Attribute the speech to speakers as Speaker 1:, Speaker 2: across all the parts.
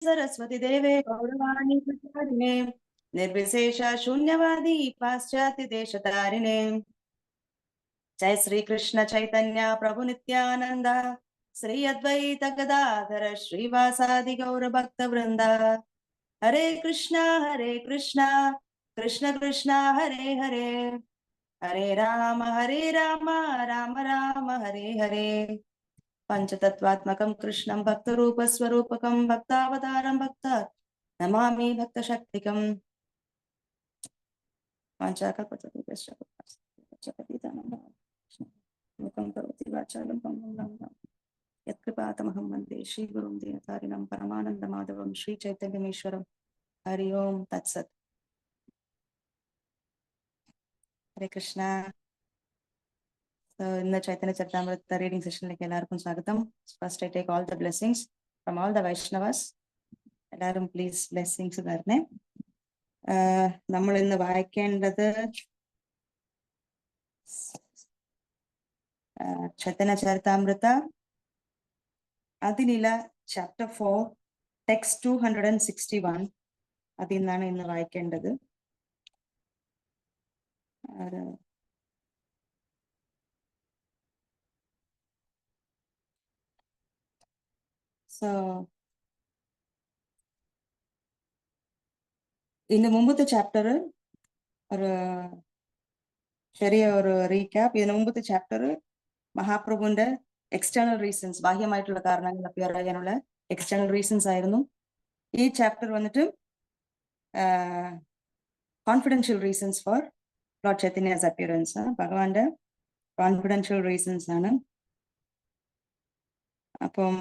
Speaker 1: सरस्वती देवे गौरवाणी प्रचारिणे निर्विशेष शून्यवादी पाश्चात्य देश तारिणे जय श्री कृष्ण चैतन्य प्रभु नित्यानंद श्री अद्वैत गदाधर श्रीवासादि गौर भक्त वृंदा हरे कृष्णा कृष्ण कृष्ण हरे हरे हरे राम राम राम हरे हरे पंचतत्वात्मकं कृष्णं भक्तरूपस्वरूपकं भक्तावतारं भक्त नमामि भक्तशक्तिकम् वाञ्छाकल्पतरुभ्यश्च मुखं करोति वाचालं पङ्गुं लङ्घनं यत्कृपातमहं वन्दे श्रीगुरुं दीनतारिणं परमानन्दमाधवं श्रीचैतन्यमीश्वरं हरि ओं तत्सत् हरे Krishna in the Chaitanya Charitamrita reading session like ellarkum swagatham. First I take all the blessings from all the Vaishnavas. Ellarum please blessings tharne. നമ്മൾ ഇന്ന് വായിക്കേണ്ടത് ചൈതന്യ ചരിതാമൃത അതിനില ചാപ്റ്റർ 4 ടെക്സ്റ്റ് 261 അതിൽ നിന്നാണ് ഇന്ന് വായിക്കേണ്ടത്. സോ ഇതിന് മുമ്പത്തെ ചാപ്റ്റർ ഒരു ചെറിയ ഒരു റീക്യാപ്പ്. ഇതിന് മുമ്പത്തെ ചാപ്റ്റർ മഹാപ്രഭുവിന്റെ എക്സ്റ്റേണൽ റീസൺസ്, ബാഹ്യമായിട്ടുള്ള കാരണങ്ങൾ അപ്പിയർ ചെയ്യാനുള്ള എക്സ്റ്റേണൽ റീസൺസ് ആയിരുന്നു. ഈ ചാപ്റ്റർ വന്നിട്ട് confidential reasons for lord Chaitanya's appearance, ഭഗവാന്റെ കോൺഫിഡൻഷ്യൽ റീസൺസ് ആണ്. അപ്പം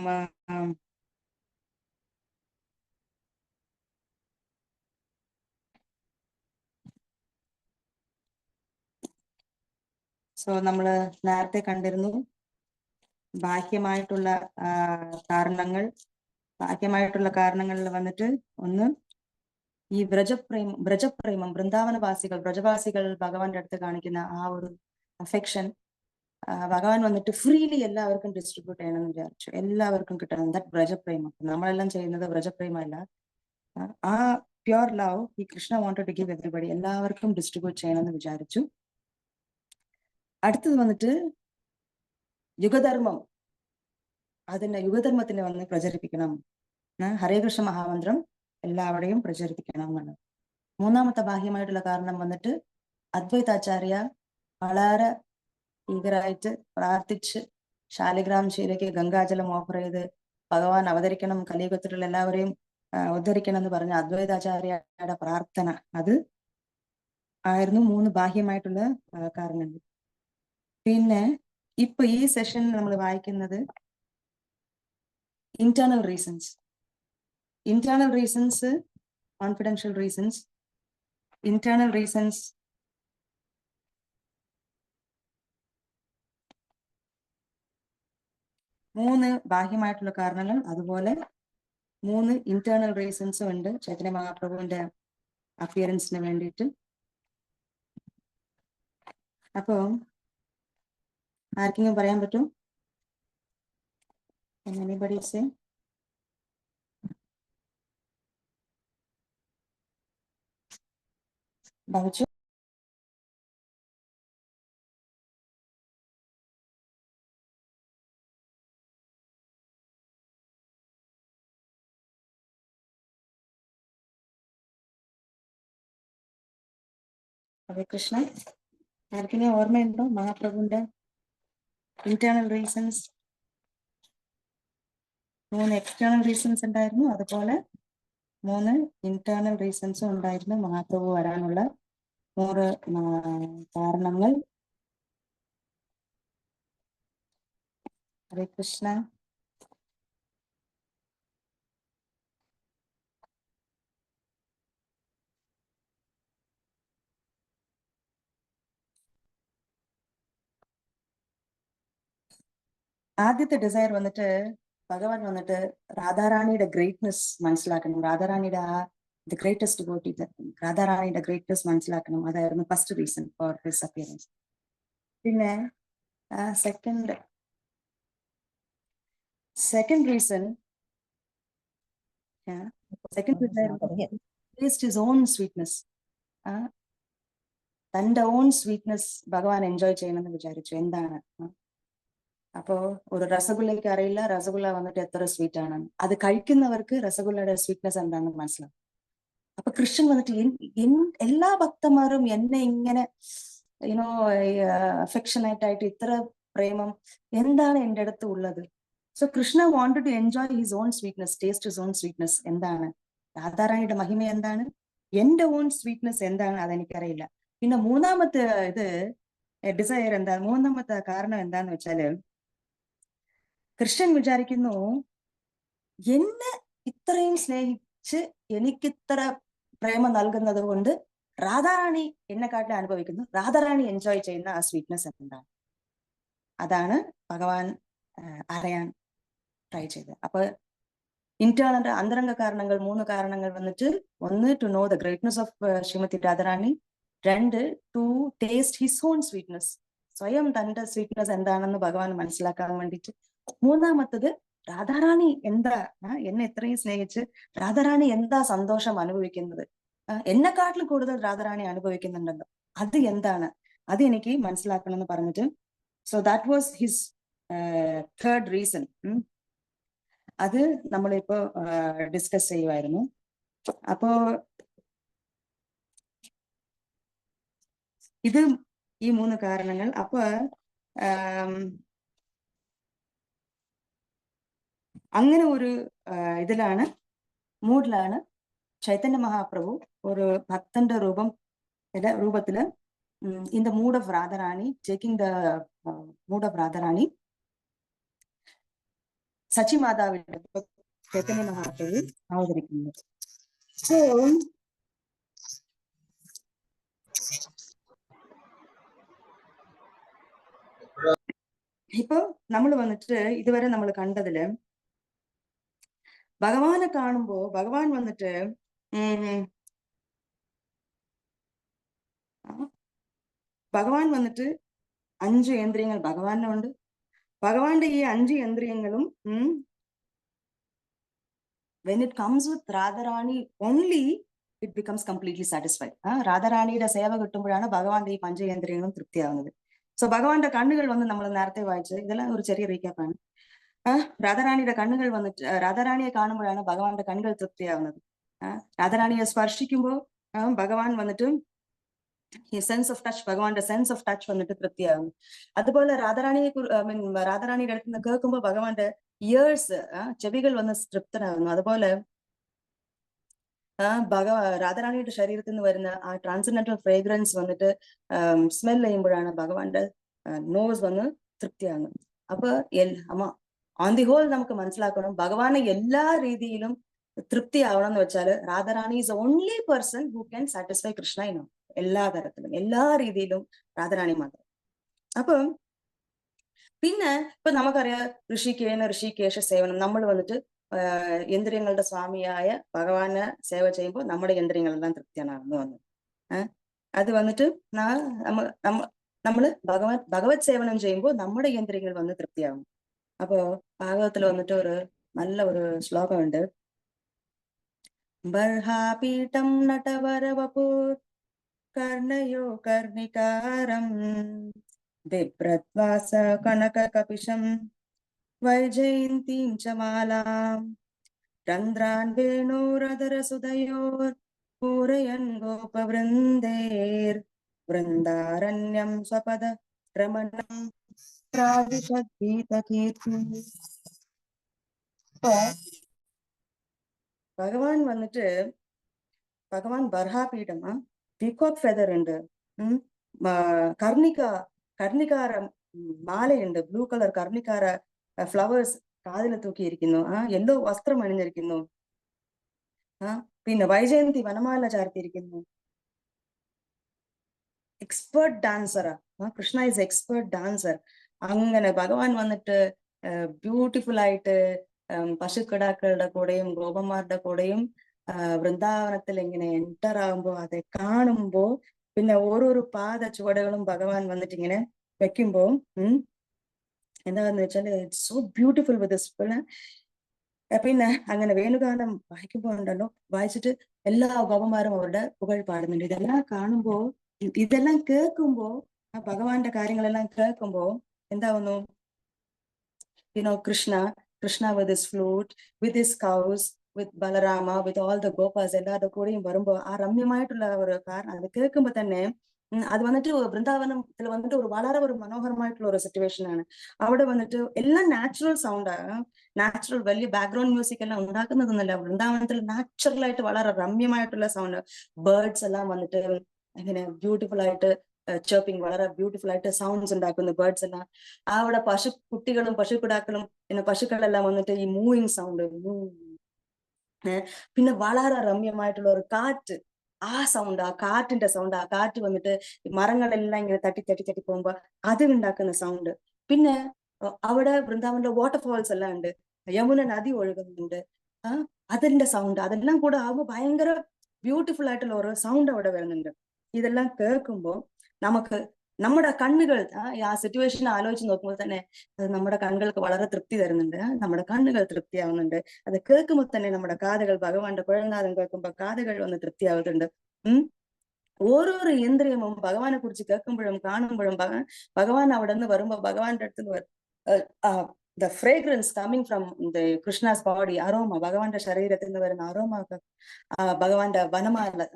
Speaker 1: സോ നമ്മള് നേരത്തെ കണ്ടിരുന്നു ബാഹ്യമായിട്ടുള്ള കാരണങ്ങളിൽ വന്നിട്ട് ഒന്ന് ഈ ബ്രജപ്രേമം ബ്രജവാസികൾ ഭഗവാന്റെ അടുത്ത് കാണിക്കുന്ന ആ ഒരു അഫെക്ഷൻ ഭഗവാൻ വന്നിട്ട് ഫ്രീലി എല്ലാവർക്കും ഡിസ്ട്രിബ്യൂട്ട് ചെയ്യണമെന്ന് വിചാരിച്ചു, എല്ലാവർക്കും കിട്ടണം. ദാറ്റ് ബ്രജപ്രേമം. നമ്മളെല്ലാം ചെയ്യുന്നത് ബ്രജപ്രേമല്ല, ആ പ്യുവർ ലവ് ഈ Krishna wanted to give everybody, എല്ലാവർക്കും ഡിസ്ട്രിബ്യൂട്ട് ചെയ്യണമെന്ന് വിചാരിച്ചു. അടുത്തത് വന്നിട്ട് യുഗധർമ്മം, യുഗധർമ്മത്തിനെ വന്ന് പ്രചരിപ്പിക്കണം, ഹരേ കൃഷ്ണ മഹാമന്ത്രം എല്ലാവരുടെയും പ്രചരിപ്പിക്കണം എന്നാണ്. മൂന്നാമത്തെ ബാഹ്യമായിട്ടുള്ള കാരണം വന്നിട്ട് അദ്വൈതാചാര്യ വളരെ ഈഗറായിട്ട് പ്രാർത്ഥിച്ച് ശാലിഗ്രാംശിയിലേക്ക് ഗംഗാജലം ഓഫർ ചെയ്ത് ഭഗവാൻ അവതരിക്കണം, കലിയുഗത്തിലുള്ള എല്ലാവരെയും ഉദ്ധരിക്കണം എന്ന് പറഞ്ഞ അദ്വൈതാചാര്യയുടെ പ്രാർത്ഥന, അത് ആയിരുന്നു മൂന്ന് ബാഹ്യമായിട്ടുള്ള കാരണങ്ങൾ. പിന്നെ ഇപ്പൊ ഈ സെഷനിൽ നമ്മൾ വായിക്കുന്നത് internal reasons, confidential reasons. Internal reasons മൂന്ന് ബാഹ്യമായിട്ടുള്ള കാരണങ്ങൾ, അതുപോലെ മൂന്ന് ഇന്റേണൽ റീസൺസും ഉണ്ട് ചൈതന്യ മഹാപ്രഭുവിന്റെ അപ്പിയറൻസിന് വേണ്ടിയിട്ട്. അപ്പോ ആർക്കെങ്കിലും പറയാൻ പറ്റും? Anybody say? Bahuchu? Hare Krishna. ആർക്കെങ്കിലും ഓർമ്മയുണ്ടോ മഹാപ്രഭുവിന്റെ ഇന്റേണൽ റീസൺസ്? മൂന്ന് എക്സ്റ്റേണൽ റീസൺസ് ഉണ്ടായിരുന്നു, അതുപോലെ മൂന്ന് ഇന്റേണൽ റീസൺസും ഉണ്ടായിരുന്നു മഹാപ്രഭു വരാനുള്ള 3 കാരണങ്ങൾ. ഹരേ കൃഷ്ണ. ആദ്യത്തെ ഡിസയർ വന്നിട്ട് ഭഗവാൻ വന്നിട്ട് രാധാറാണിയുടെ ഗ്രേറ്റ്നെസ് മനസ്സിലാക്കണം, രാധാറാണിയുടെ ദ ഗ്രേറ്റസ്റ്റ് ഡിവോട്ടി, രാധാറാണിയുടെ ഗ്രേറ്റ്നെസ് മനസ്സിലാക്കണം. അതായിരുന്നു first reason for his appearance. പിന്നെ second reason second taste his own sweetness. തന്റെ ഓൺ സ്വീറ്റ്നെസ് ഭഗവാൻ എൻജോയ് ചെയ്യണമെന്ന് വിചാരിച്ചു. എന്താണ്? അപ്പോ ഒരു രസഗുല്ലയ്ക്ക് അറിയില്ല രസഗുല്ല വന്നിട്ട് എത്ര സ്വീറ്റ് ആണെന്ന്. അത് കഴിക്കുന്നവർക്ക് രസഗുല്ലയുടെ സ്വീറ്റ്നെസ് എന്താണെന്ന് മനസ്സിലാവും. അപ്പൊ കൃഷ്ണൻ വന്നിട്ട് എല്ലാ ഭക്തന്മാരും എന്നെ ഇങ്ങനെ യുനോ അഫെക്ഷനേറ്റ് ആയിട്ട് ഇത്ര പ്രേമം എന്താണ് എൻ്റെ അടുത്ത് ഉള്ളത്? So Krishna wanted to enjoy his own sweetness, taste his own sweetness. എന്താണ് രാധാറാണിയുടെ മഹിമ? എന്താണ് എന്റെ ഓൺ സ്വീറ്റ്നെസ്? എന്താണ് അതെനിക്കറിയില്ല. പിന്നെ മൂന്നാമത്തെ ഡിസയർ എന്താ? മൂന്നാമത്തെ കാരണം എന്താന്ന് വെച്ചാല് കൃഷ്ണൻ വിചാരിക്കുന്നു എന്നെ ഇത്രയും സ്നേഹിച്ച് എനിക്കിത്ര പ്രേമം നൽകുന്നത് കൊണ്ട് രാധാറാണി എന്നെക്കാട്ടിൽ അനുഭവിക്കുന്നു. രാധാറാണി എൻജോയ് ചെയ്യുന്ന ആ സ്വീറ്റ്നെസ് എന്താണ്? അതാണ് ഭഗവാൻ അറിയാൻ ട്രൈ ചെയ്തത്. അപ്പൊ ഇന്റേണൽ അന്തരംഗ കാരണങ്ങൾ 3 കാരണങ്ങൾ വന്നിട്ട്, ഒന്ന് to know the greatness of Shrimati Radharani, 2 to taste his own sweetness, സ്വയം തന്റെ സ്വീറ്റ്നെസ് എന്താണെന്ന് ഭഗവാൻ മനസ്സിലാക്കാൻ വേണ്ടിയിട്ട്, മൂന്നാമത്തത് രാധാറാണി എന്താ എന്നെ ഇത്രയും സ്നേഹിച്ച് രാധാറാണി എന്താ സന്തോഷം അനുഭവിക്കുന്നത്, എന്നെക്കാട്ടിൽ കൂടുതൽ രാധാറാണി അനുഭവിക്കുന്നുണ്ടല്ലോ, അത് എന്താണ്, അത് എനിക്ക് മനസ്സിലാക്കണം എന്ന് പറഞ്ഞിട്ട്, so that was his third reason. അത് നമ്മളിപ്പോ ഡിസ്കസ് ചെയ്യുമായിരുന്നു. അപ്പോ ഇത് ഈ 3 കാരണങ്ങൾ. അപ്പൊ അങ്ങനെ ഒരു ഇതിലാണ്, മൂഡിലാണ് ചൈതന്യ മഹാപ്രഭു ഒരു ഭക്തന്റെ രൂപത്തില് in the mood off Radha Rani, taking the mood off Radha Rani, Sachi മാതാവിന്റെ ചൈതന്യ മഹാപ്രഭു അവതരിക്കുന്നത്. സോ ഇപ്പൊ നമ്മൾ വന്നിട്ട് ഇതുവരെ നമ്മൾ കണ്ടതില് ഭഗവാനെ കാണുമ്പോ ഭഗവാൻ വന്നിട്ട് ഭഗവാൻ വന്നിട്ട് 5 ഇന്ദ്രിയങ്ങൾ ഭഗവാനുണ്ട്. ഭഗവാന്റെ ഈ 5 ഇന്ദ്രിയങ്ങളും when it comes with Radharani only it becomes completely satisfied. രാധാറാണിയുടെ സേവ കിട്ടുമ്പോഴാണ് ഭഗവാന്റെ ഈ പഞ്ചേന്ദ്രിയങ്ങളും തൃപ്തിയാവുന്നത്. സോ ഭഗവാന്റെ കണ്ണുകൾ വന്ന് നമ്മൾ നേരത്തെ വായിച്ചത്, ഇതെല്ലാം ഒരു ചെറിയ റീക്യാപ്പാണ്. രാധാറാണിയുടെ കണ്ണുകൾ വന്നിട്ട് രാധാറാണിയെ കാണുമ്പോഴാണ് ഭഗവാന്റെ കണ്ണുകൾ തൃപ്തിയാവുന്നത്. രാധാറാണിയെ സ്പർശിക്കുമ്പോൾ ഭഗവാൻ വന്നിട്ട് ഈ സെൻസ് ഓഫ് ടച്ച്, ഭഗവാന്റെ സെൻസ് ഓഫ് ടച്ച് വന്നിട്ട് തൃപ്തിയാകുന്നു. അതുപോലെ രാധാറാണിയുടെ അടുത്ത് നിന്ന് കേൾക്കുമ്പോൾ ഭഗവാന്റെ ഇയേഴ്സ്, ചെവികൾ വന്ന് തൃപ്തനാകുന്നു. അതുപോലെ രാധാറാണിയുടെ ശരീരത്തിൽ നിന്ന് വരുന്ന ആ ട്രാൻസെൻഡന്റൽ ഫ്രേഗ്രൻസ് വന്നിട്ട് സ്മെൽ ചെയ്യുമ്പോഴാണ് ഭഗവാന്റെ നോസ് വന്ന് തൃപ്തിയാകുന്നത്. അപ്പൊ ഓൺ ദി ഹോൾ നമുക്ക് മനസ്സിലാക്കണം, ഭഗവാനെ എല്ലാ രീതിയിലും തൃപ്തിയാവണം എന്ന് വെച്ചാൽ Radha Rani is only person who can satisfy Krishna ഇനോ, എല്ലാ തരത്തിലും എല്ലാ രീതിയിലും രാധാറാണി മാത്രം. അപ്പൊ പിന്നെ ഇപ്പൊ നമുക്കറിയാം ഋഷികേശ സേവനം, നമ്മൾ വന്നിട്ട് ഇന്ദ്രിയങ്ങളുടെ സ്വാമിയായ ഭഗവാനെ സേവ ചെയ്യുമ്പോൾ നമ്മുടെ ഇന്ദ്രിയങ്ങളെല്ലാം തൃപ്തിയാണെന്ന് വന്നു. അത് വന്നിട്ട് നമ്മള് ഭഗവത് സേവനം ചെയ്യുമ്പോൾ നമ്മുടെ ഇന്ദ്രിയങ്ങൾ വന്ന് തൃപ്തിയാവും. അപ്പോ ഭാഗവത്തിൽ വന്നിട്ട് ഒരു നല്ല ഒരു ശ്ലോകമുണ്ട്. ബർഹാപീഠം നടവരവപുർ കർണയോ കർണികാരം ബിഭ്രത്വാസ കനകകപിശം വൈജയന്തീം ച മാലാം ചന്ദ്രാൻ വേണോരധരസുധയോർ പൂരയൻ ഗോപവൃന്ദേർ വൃന്ദാരണ്യം സ്വപദ രമണം ഭഗവാൻ വന്നിട്ട് ഭഗവാൻ ബർഹാപീഠം, പീകോക്ക് ഫെദർ ഉണ്ട്, കർണികാര മാലയുണ്ട്, ബ്ലൂ കളർ കർണികാര ഫ്ലവേഴ്സ് കാതിൽ തൂക്കിയിരിക്കുന്നു, യെല്ലോ വസ്ത്രം അണിഞ്ഞിരിക്കുന്നു, പിന്നെ വൈജയന്തി വനമാല ചാർത്തിയിരിക്കുന്നു. എക്സ്പേർട്ട് ഡാൻസറാ, കൃഷ്ണ ഈസ് എക്സ്പേർട്ട് ഡാൻസർ. അങ്ങനെ ഭഗവാൻ വന്നിട്ട് ബ്യൂട്ടിഫുൾ ആയിട്ട് പശുക്കിടാക്കളുടെ കൂടെയും ഗോപന്മാരുടെ കൂടെയും വൃന്ദാവനത്തിൽ ഇങ്ങനെ എൻ്റർ ആകുമ്പോ അത് കാണുമ്പോ, പിന്നെ ഓരോരോ പാദ ചുവടുകളും ഭഗവാൻ വന്നിട്ട് ഇങ്ങനെ വെക്കുമ്പോ എന്താന്ന് വെച്ചാല് it's so beautiful with this. പിന്നെ അങ്ങനെ വേണുഗാനം വായിക്കുമ്പോ ഉണ്ടല്ലോ, വായിച്ചിട്ട് എല്ലാ ഗോപന്മാരും അവരുടെ പുകഴ് പാടുന്നുണ്ട്. ഇതെല്ലാം കാണുമ്പോ, ഇതെല്ലാം കേൾക്കുമ്പോ, ആ ഭഗവാന്റെ കാര്യങ്ങളെല്ലാം കേൾക്കുമ്പോ എന്താവുന്നു, Krishna with his flute, with his cows, with Balarama, with all the Gopas, എല്ലാവരുടെ കൂടെയും വരുമ്പോ ആ രമ്യമായിട്ടുള്ള ഒരു കാരണം അത് കേൾക്കുമ്പോ തന്നെ അത് വന്നിട്ട് വൃന്ദാവനത്തിൽ വന്നിട്ട് വളരെ ഒരു മനോഹരമായിട്ടുള്ള ഒരു സിറ്റുവേഷൻ ആണ്. അവിടെ വന്നിട്ട് എല്ലാം നാച്ചുറൽ സൗണ്ടാണ്, നാച്ചുറൽ വലിയ ബാക്ക്ഗ്രൗണ്ട് മ്യൂസിക് എല്ലാം ഉണ്ടാക്കുന്നതൊന്നുമല്ല. വൃന്ദാവനത്തിൽ നാച്ചുറൽ ആയിട്ട് വളരെ രമ്യമായിട്ടുള്ള സൗണ്ട്, ബേർഡ്സ് എല്ലാം വന്നിട്ട് ഇങ്ങനെ ബ്യൂട്ടിഫുൾ ആയിട്ട് ചേർപ്പിംഗ്, വളരെ ബ്യൂട്ടിഫുൾ ആയിട്ട് സൗണ്ട്സ് ഉണ്ടാക്കുന്നു ബേർഡ്സ് എല്ലാം. അവിടെ കുട്ടികളും പശുക്കിടാക്കളും പിന്നെ പശുക്കളെല്ലാം വന്നിട്ട് ഈ മൂവിങ് സൗണ്ട്, പിന്നെ വളരെ രമ്യമായിട്ടുള്ള ഒരു കാറ്റ്, ആ സൗണ്ട്, ആ കാറ്റിന്റെ സൗണ്ട്, ആ കാറ്റ് വന്നിട്ട് മരങ്ങളെല്ലാം ഇങ്ങനെ തട്ടി തട്ടി തട്ടി പോകുമ്പോ അത് ഉണ്ടാക്കുന്ന സൗണ്ട്. പിന്നെ അവിടെ വൃന്ദാവന്റെ വാട്ടർഫാൾസ് എല്ലാം ഉണ്ട്, യമുന നദി ഒഴുകുന്നുണ്ട്, അതിന്റെ സൗണ്ട്, അതെല്ലാം കൂടെ ആകുമ്പോൾ ഭയങ്കര ബ്യൂട്ടിഫുൾ ആയിട്ടുള്ള ഒരു സൗണ്ട് അവിടെ വരുന്നുണ്ട്. ഇതെല്ലാം കേൾക്കുമ്പോൾ നമുക്ക് നമ്മുടെ കണ്ണുകൾ ആ സിറ്റുവേഷൻ ആലോചിച്ച് നോക്കുമ്പോൾ തന്നെ അത് നമ്മുടെ കണ്ണുകൾക്ക് വളരെ തൃപ്തി തരുന്നുണ്ട്. നമ്മുടെ കണ്ണുകൾ തൃപ്തിയാവുന്നുണ്ട്. അത് കേൾക്കുമ്പോൾ തന്നെ നമ്മുടെ കാതുകൾ, ഭഗവാന്റെ കുഴൽനാദം കേൾക്കുമ്പോൾ കാതുകൾ വന്ന് തൃപ്തിയാവുന്നുണ്ട്. ഓരോരോ ഇന്ദ്രിയമും ഭഗവാനെ കുറിച്ച് കേൾക്കുമ്പോഴും കാണുമ്പോഴും ഭഗവാൻ അവിടെ നിന്ന് വരുമ്പോ ഭഗവാന്റെ അടുത്ത് the fragrance coming from the Krishna's body, aroma, ഭഗവാന്റെ ശരീരത്തിൽ നിന്ന് വരുന്ന അരോമ, ഭഗവാന്റെ വനമാല,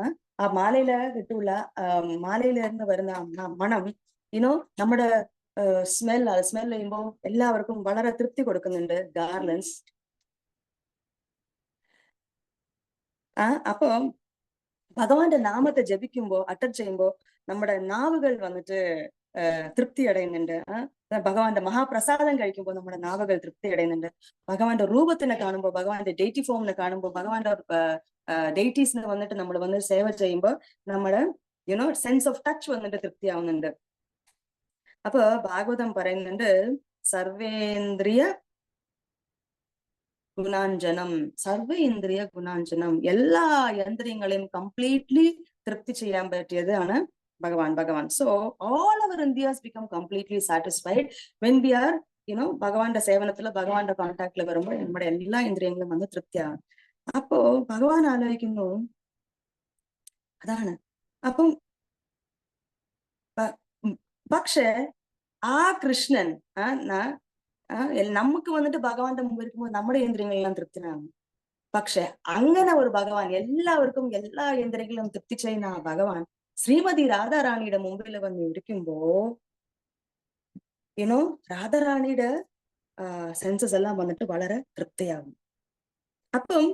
Speaker 1: ആ മാലയില് കിട്ടുള്ള മാലയിലിருந்து വരുന്ന മണം, നമ്മുടെ സ്മെൽ ചെയ്യുമ്പോൾ എല്ലാവർക്കും വളരെ തൃപ്തി കൊടുക്കുന്നുണ്ട് ഗാർലൻസ്. അപ്പൊ ഭഗവാന്റെ നാമത്തെ ജപിക്കുമ്പോ അട്ടർ ചെയ്യുമ്പോ നമ്മുടെ നാവുകൾ വന്നിട്ട് തൃപ്തി അടയുന്നുണ്ട്. ഭഗവാന്റെ മഹാപ്രസാദം കഴിക്കുമ്പോൾ നമ്മുടെ നാവുകൾ തൃപ്തി അടയുന്നുണ്ട്. ഭഗവാന്റെ രൂപത്തിനെ കാണുമ്പോൾ, ഭഗവാന്റെ ഡേറ്റി ഫോമിനെ കാണുമ്പോൾ, ഭഗവാന്റെ ഡേറ്റീസിനെ വന്നിട്ട് നമ്മൾ വന്ന് സേവ ചെയ്യുമ്പോൾ നമ്മുടെ സെൻസ് ഓഫ് ടച്ച് വന്നിട്ട് തൃപ്തിയാവുന്നുണ്ട്. അപ്പൊ ഭാഗവതം പറയുന്നുണ്ട്, സർവേന്ദ്രിയ ഗുണാഞ്ജനം, സർവേന്ദ്രിയ ഗുണാഞ്ജനം, എല്ലാ യന്ത്രങ്ങളെയും കംപ്ലീറ്റ്ലി തൃപ്തി ചെയ്യാൻ പറ്റിയതാണ് ഭഗവാൻ. സോ ഓൾ അവർ ഇന്ദ്രിയാസ് become completely satisfied when we are ഭഗവാന്റെ സേവനത്തില്, ഭഗവാന്റെ കോൺടാക്റ്റിൽ വരുമ്പോൾ നമ്മുടെ എല്ലാ ഇന്ദ്രിയങ്ങളും വന്ന് തൃപ്തിയാകും. അപ്പോ ഭഗവാൻ ആലോചിക്കുന്നു, അതാണ്. അപ്പം പക്ഷെ ആ കൃഷ്ണൻ നമുക്ക് വന്നിട്ട് ഭഗവാന്റെ മുമ്പ് ഇരിക്കുമ്പോൾ നമ്മുടെ ഇന്ദ്രിയങ്ങളെല്ലാം തൃപ്തനാകും. പക്ഷെ അങ്ങനെ ഒരു ഭഗവാൻ, എല്ലാവർക്കും എല്ലാ ഇന്ദ്രിയങ്ങളും തൃപ്തി ചെയ്യുന്ന ആ ഭഗവാൻ ശ്രീമതി രാധാറാണിയുടെ മുമ്പിൽ വന്ന് ഇരിക്കുമ്പോ രാധാറാണിയുടെ സെൻസസ് എല്ലാം വന്നിട്ട് വളരെ തൃപ്തിയാകും. അപ്പം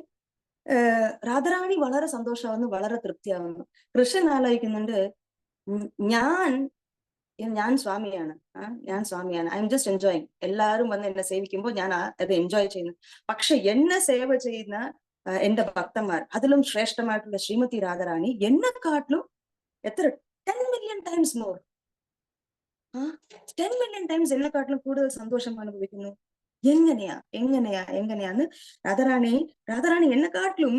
Speaker 1: രാധാറാണി വളരെ സന്തോഷമാവുന്നു, വളരെ തൃപ്തിയാവുന്നു. കൃഷ്ണൻ ആലോചിക്കുന്നുണ്ട്, ഞാൻ സ്വാമിയാണ്, ഐ എം ജസ്റ്റ് എൻജോയിങ്. എല്ലാവരും വന്ന് എന്നെ സേവിക്കുമ്പോൾ ഞാൻ അത് എൻജോയ് ചെയ്യുന്നു. പക്ഷെ എന്നെ സേവ ചെയ്യുന്ന എന്റെ ഭക്തന്മാർ, അതിലും ശ്രേഷ്ഠമായിട്ടുള്ള ശ്രീമതി രാധാറാണി എന്നെക്കാട്ടിലും എത്ര 10 million times more, 10 million times എന്നെക്കാട്ടിലും കൂടുതൽ സന്തോഷം അനുഭവിക്കുന്നു. എങ്ങനെയാന്ന് രാധാറാണി എന്നെക്കാട്ടിലും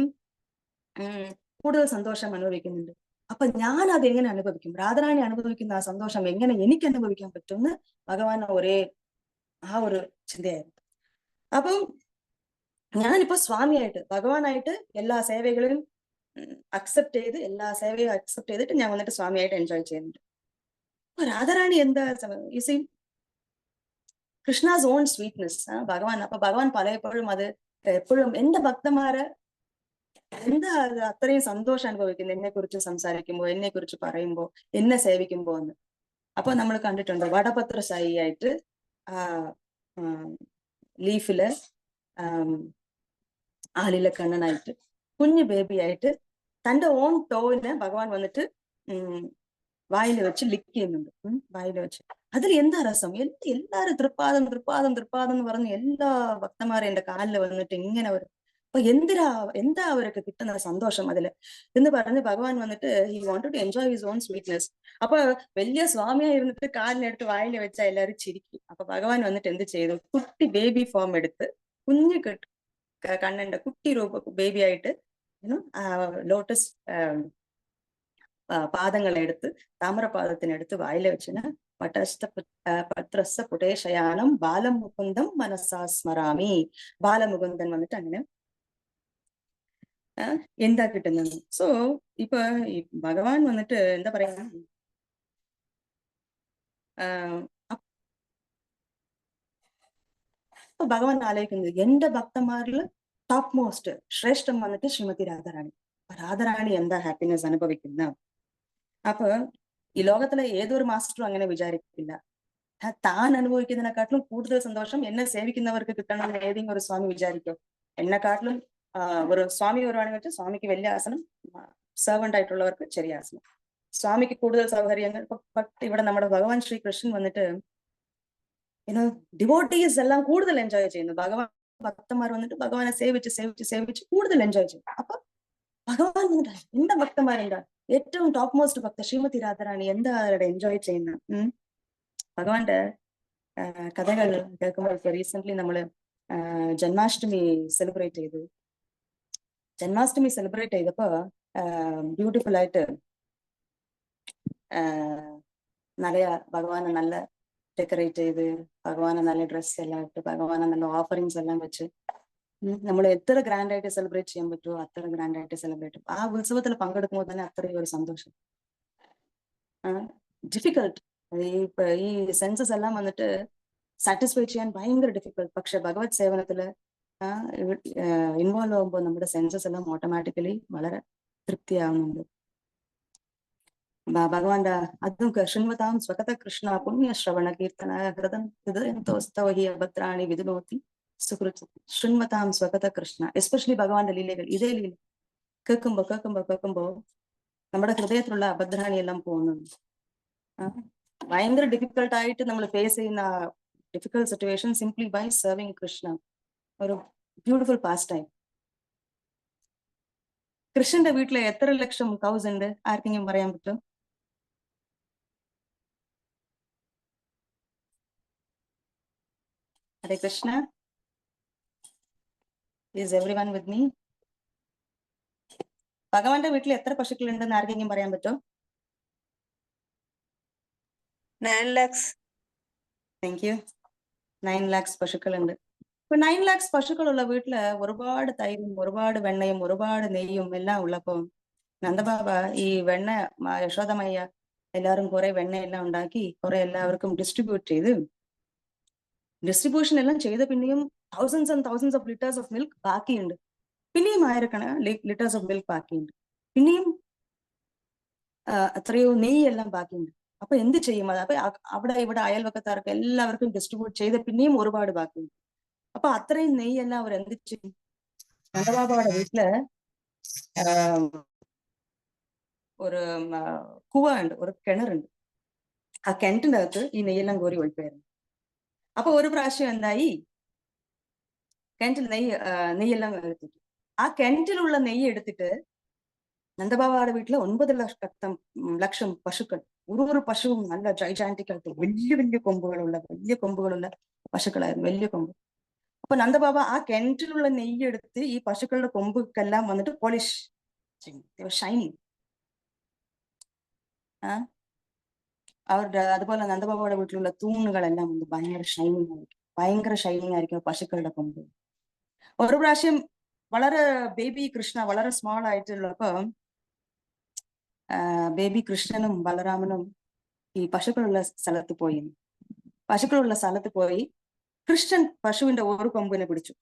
Speaker 1: കൂടുതൽ സന്തോഷം അനുഭവിക്കുന്നുണ്ട്. അപ്പൊ ഞാൻ അത് എങ്ങനെ അനുഭവിക്കും? രാധാറാണി അനുഭവിക്കുന്ന ആ സന്തോഷം എങ്ങനെ എനിക്ക് അനുഭവിക്കാൻ പറ്റുമെന്ന് ഭഗവാൻ ഒരു ചിന്തയായിരുന്നു. അപ്പം ഞാനിപ്പോ സ്വാമിയായിട്ട്, ഭഗവാനായിട്ട് എല്ലാ സേവകളും അക്സെപ്റ്റ് ചെയ്ത്, എല്ലാ സേവയും അക്സെപ്റ്റ് ചെയ്തിട്ട് ഞാൻ വന്നിട്ട് സ്വാമിയായിട്ട് എൻജോയ് ചെയ്യുന്നുണ്ട്. അപ്പൊ രാധാറാണി എന്താ കൃഷ്ണാസ് ഓൺ സ്വീറ്റ്നെസ്, ഭഗവാൻ പലപ്പോഴും അത് എപ്പോഴും എന്റെ ഭക്തന്മാരെ എന്താ അത്രയും സന്തോഷം അനുഭവിക്കുന്നത് എന്നെ കുറിച്ച് സംസാരിക്കുമ്പോ, എന്നെ കുറിച്ച് പറയുമ്പോ, എന്നെ സേവിക്കുമ്പോ എന്ന്. അപ്പൊ നമ്മൾ കണ്ടിട്ടുണ്ട് വടപത്ര സായിയായിട്ട് ലീഫില് ആലിലെ കണ്ണനായിട്ട് കുഞ്ഞു ബേബിയായിട്ട് തന്റെ ഓൺ ടോവിനെ ഭഗവാൻ വന്നിട്ട് വായില് വെച്ച് ലിക്ക് ചെയ്യുന്നുണ്ട്. വായില് വെച്ച് അതിൽ എന്താ രസം? എല്ലാരും തൃപ്പാദം എന്ന് പറഞ്ഞ് എല്ലാ ഭക്തന്മാരെ എന്റെ കാലിൽ വന്നിട്ട് ഇങ്ങനെ വരും. അപ്പൊ എന്താ അവരൊക്കെ കിട്ടുന്ന സന്തോഷം അതില് എന്ന് പറഞ്ഞ് ഭഗവാൻ വന്നിട്ട് he wanted to enjoy his own sweetness. അപ്പൊ വലിയ സ്വാമിയായിരുന്നിട്ട് കാലിനെടുത്ത് വായില് വെച്ചാൽ എല്ലാവരും ചിരിക്കും. അപ്പൊ ഭഗവാൻ വന്നിട്ട് എന്ത് ചെയ്തു? കുട്ടി ബേബി ഫോം എടുത്ത്, കുഞ്ഞു കണ്ണന്റെ കുട്ടി ബേബി ആയിട്ട് ലോട്ടസ് പാദങ്ങളെടുത്ത്, താമരപാദത്തിനെടുത്ത് വായില വെച്ചിന് പത്രസ്സ പുടേശയാനം ബാലം മുകുന്ദം മനസ്സാ സ്മരാമി. ബാലമുകുന്ദൻ വന്നിട്ട് അങ്ങനെ എന്താ കിട്ടുന്നത്. സോ ഇപ്പൊ ഈ ഭഗവാൻ വന്നിട്ട് എന്താ പറയാ, അപ്പൊ ഭഗവാൻ ആലോചിക്കുന്നത് എന്റെ ഭക്തന്മാരിൽ ടോപ്പ് മോസ്റ്റ് ശ്രേഷ്ഠം വന്നിട്ട് ശ്രീമതി രാധാറാണി. രാധാറാണി എന്താ ഹാപ്പിനെസ് അനുഭവിക്കുന്ന. അപ്പൊ ഈ ലോകത്തിലെ ഏതൊരു മാസ്റ്ററും അങ്ങനെ വിചാരിക്കില്ല. താൻ അനുഭവിക്കുന്നതിനെക്കാട്ടിലും കൂടുതൽ സന്തോഷം എന്നെ സേവിക്കുന്നവർക്ക് കിട്ടണമെന്ന് ഏതെങ്കിലും ഒരു സ്വാമി വിചാരിക്കും. എന്നെക്കാട്ടിലും ഒരു സ്വാമി വരുവാണെന്ന് വെച്ചാൽ സ്വാമിക്ക് വലിയ ആസനം, സെർവന്റ് ആയിട്ടുള്ളവർക്ക് ചെറിയ ആസനം, സ്വാമിക്ക് കൂടുതൽ സൗകര്യങ്ങൾ. ബട്ട് ഇവിടെ നമ്മുടെ ഭഗവാൻ ശ്രീകൃഷ്ണൻ വന്നിട്ട് ഡിവോട്ടീസ് എല്ലാം കൂടുതൽ എൻജോയ് ചെയ്യുന്നു. ഭഗവാൻ ഭക്തന്മാർ വന്നിട്ട് ഭഗവാനെ സേവിച്ച് സേവിച്ച് സേവിച്ച് കൂടുതൽ എൻജോയ് ചെയ്യും. അപ്പൊ ഭഗവാൻ വന്നിട്ട് എന്റെ ഭക്തന്മാരെന്താ ഏറ്റവും ടോപ്പ് മോസ്റ്റ് ഭക്ത ശ്രീമതി രാധാറാണി എന്താ അവരുടെ എൻജോയ് ചെയ്യുന്ന. ഭഗവാന്റെ കഥകൾ കേൾക്കുമ്പോൾ ഇപ്പൊ റീസെന്റ് നമ്മള് ജന്മാഷ്ടമി സെലിബ്രേറ്റ് ചെയ്തു. ജന്മാഷ്ടമി സെലിബ്രേറ്റ് ചെയ്തപ്പോ ബ്യൂട്ടിഫുൾ ആയിട്ട് നല്ല ഭഗവാനെ നല്ല ഡെക്കറേറ്റ് ചെയ്ത്, ഭഗവാനെ നല്ല ഡ്രസ്സ് എല്ലാം ഇട്ട്, ഭഗവാനെ നല്ല ഓഫറിങ്സ് എല്ലാം വെച്ച് നമ്മൾ എത്ര ഗ്രാൻഡ് ആയിട്ട് സെലിബ്രേറ്റ് ചെയ്യാൻ പറ്റുമോ അത്ര ഗ്രാൻഡ് ആയിട്ട് സെലിബ്രേറ്റ് ചെയ്യും. ആ ഉത്സവത്തിൽ പങ്കെടുക്കുമ്പോൾ തന്നെ അത്രയും ഒരു സന്തോഷം. ഡിഫിക്കൾട്ട് ഈ സെൻസസ് എല്ലാം വന്നിട്ട് സാറ്റിസ്ഫൈ ചെയ്യാൻ ഭയങ്കര ഡിഫിക്കൾട്ട്. പക്ഷെ ഭഗവത് സേവനത്തില് ഇൻവോൾവ് ആകുമ്പോൾ നമ്മുടെ സെൻസസ് എല്ലാം ഓട്ടോമാറ്റിക്കലി വളരെ തൃപ്തിയാവുന്നുണ്ട്. ഭഗവാന്റെ അതും ശൃണ്വതാം സ്വകത കൃഷ്ണ പുണ്യ ശ്രവണ കീർത്തന ഹൃദയന്തോസ്തവഹി അഭദ്രാണി വിധുനോത്തി സുഹൃത്ത് ശൃണ്വതാം സ്വകത കൃഷ്ണ. എസ്പെഷ്യലി ഭഗവാന്റെ ലീലകൾ, ഇതേ ലീല കേൾക്കുമ്പോ നമ്മുടെ ഹൃദയത്തിലുള്ള അഭദ്രാണിയെല്ലാം പോകുന്നുണ്ട്. ഭയങ്കര ഡിഫിക്കൽട്ടായിട്ട് നമ്മൾ ഫേസ് ചെയ്യുന്ന difficult situation simply by serving Krishna. ഒരു ബ്യൂട്ടിഫുൾ പാസ്റ്റ് ടൈം. കൃഷ്ണന്റെ വീട്ടില് എത്ര ലക്ഷം കൗസ് ഉണ്ട്? ആർക്കെങ്കിലും പറയാൻ പറ്റും? ഹരേ Krishna. Is everyone with me? ഭഗവാന്റെ വീട്ടിൽ എത്ര പശുക്കൾ ഉണ്ടെന്ന് ആർക്കെങ്കിലും പറയാൻ പറ്റും?
Speaker 2: 9 lakhs.
Speaker 1: Thank you. 9 lakhs പശുക്കൾ ഉണ്ട്. ഇപ്പൊ 9 lakhs പശുക്കളുള്ള വീട്ടില് ഒരുപാട് തൈരും ഒരുപാട് വെണ്ണയും ഒരുപാട് നെയ്യും എല്ലാം ഉള്ളപ്പോ നന്ദബാബ ഈ വെണ്ണ യശോദമയ്യ എല്ലാവരും കുറെ വെണ്ണയെല്ലാം ഉണ്ടാക്കി കുറെ എല്ലാവർക്കും ഡിസ്ട്രിബ്യൂട്ട് ചെയ്ത്, ഡിസ്ട്രിബ്യൂഷൻ എല്ലാം ചെയ്ത് പിന്നെയും thousands and thousands of litres of milk ബാക്കിയുണ്ട്. പിന്നെയും ആയിരക്കണക്കിന് ലിറ്റേഴ്സ് ഓഫ് മിൽക്ക് ബാക്കിയുണ്ട്. പിന്നെയും എത്രയോ നെയ്യ് എല്ലാം ബാക്കിയുണ്ട്. അപ്പൊ എന്ത് ചെയ്യും? അത് അപ്പൊ അവിടെ ഇവിടെ അയൽവക്കക്കാർക്ക് എല്ലാവർക്കും ഡിസ്ട്രിബ്യൂട്ട് ചെയ്ത് പിന്നെയും ഒരുപാട് ബാക്കിയുണ്ട്. അപ്പൊ അത്രയും നെയ്യെല്ലാം അവർ എന്ത് ചെയ്യും? നന്ദബാബയുടെ വീട്ടില് ഒരു കുവ ഉണ്ട്, ഒരു കിണറുണ്ട്. ആ കിണറ്റിന്റെ അകത്ത് ഈ നെയ്യെല്ലാം കോരി ഒഴിക്കുമായിരുന്നു. അപ്പൊ ഒരു പ്രാവശ്യം എന്തായി, കിണറ്റിൽ നെയ്യെല്ലാം എടുത്തിട്ട് ആ കിണറ്റിലുള്ള നെയ്യ് എടുത്തിട്ട് നന്ദബാബയുടെ വീട്ടില് 9 ലക്ഷം പശുക്കൾ, ഒരു പശുവും നല്ല ജൈജാന്റിക് ആയിട്ട് വലിയ വലിയ കൊമ്പുകളുള്ള പശുക്കളായിരുന്നു, വലിയ കൊമ്പ്. അപ്പൊ നന്ദബാബ ആ കിണറ്റിലുള്ള നെയ്യ് എടുത്ത് ഈ പശുക്കളുടെ കൊമ്പുക്കെല്ലാം വന്നിട്ട് പോളിഷ് ഷൈനിങ്. അവരുടെ അതുപോലെ നന്ദബാബയുടെ വീട്ടിലുള്ള തൂണുകളെല്ലാം ഉണ്ട് ഭയങ്കര ഷൈനിങ് ആയിരിക്കും പശുക്കളുടെ കൊമ്പ്. ഒരു പ്രാവശ്യം വളരെ ബേബി കൃഷ്ണ വളരെ സ്മോൾ ആയിട്ടുള്ളപ്പോ ബേബി കൃഷ്ണനും ബലരാമനും ഈ പശുക്കളുള്ള സ്ഥലത്ത് പോയി കൃഷ്ണൻ പശുവിന്റെ ഒരു കൊമ്പിനെ പിടിച്ചു,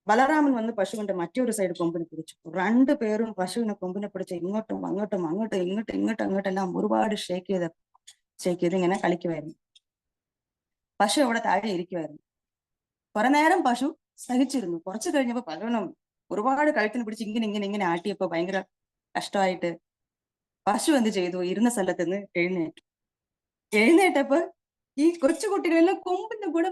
Speaker 1: ബലരാമൻ വന്ന് പശുവിന്റെ മറ്റൊരു സൈഡ് കൊമ്പിനെ പിടിച്ചു. രണ്ടുപേരും പശുവിനെ കൊമ്പിനെ പിടിച്ച് ഇങ്ങോട്ടും അങ്ങോട്ടെല്ലാം ഒരുപാട് ഷേക്ക് ചെയ്ത് ഇങ്ങനെ കളിക്കുമായിരുന്നു. പശു അവിടെ താഴെ ഇരിക്കുമായിരുന്നു. കുറെ നേരം പശു സഹിച്ചിരുന്നു. കുറച്ചു കഴിഞ്ഞപ്പോ പശുവിനും ഒരുപാട് കഴുത്തിന് പിടിച്ച് ഇങ്ങനെ ആട്ടിയപ്പോ ഭയങ്കര കഷ്ടമായിട്ട് പശു എന്ത് ചെയ്തു? ഇരുന്ന സ്ഥലത്ത് നിന്ന് എഴുന്നേറ്റപ്പോ ഈ കൊച്ചുകുട്ടികളെല്ലാം കൊമ്പിന്റെ കൂടെ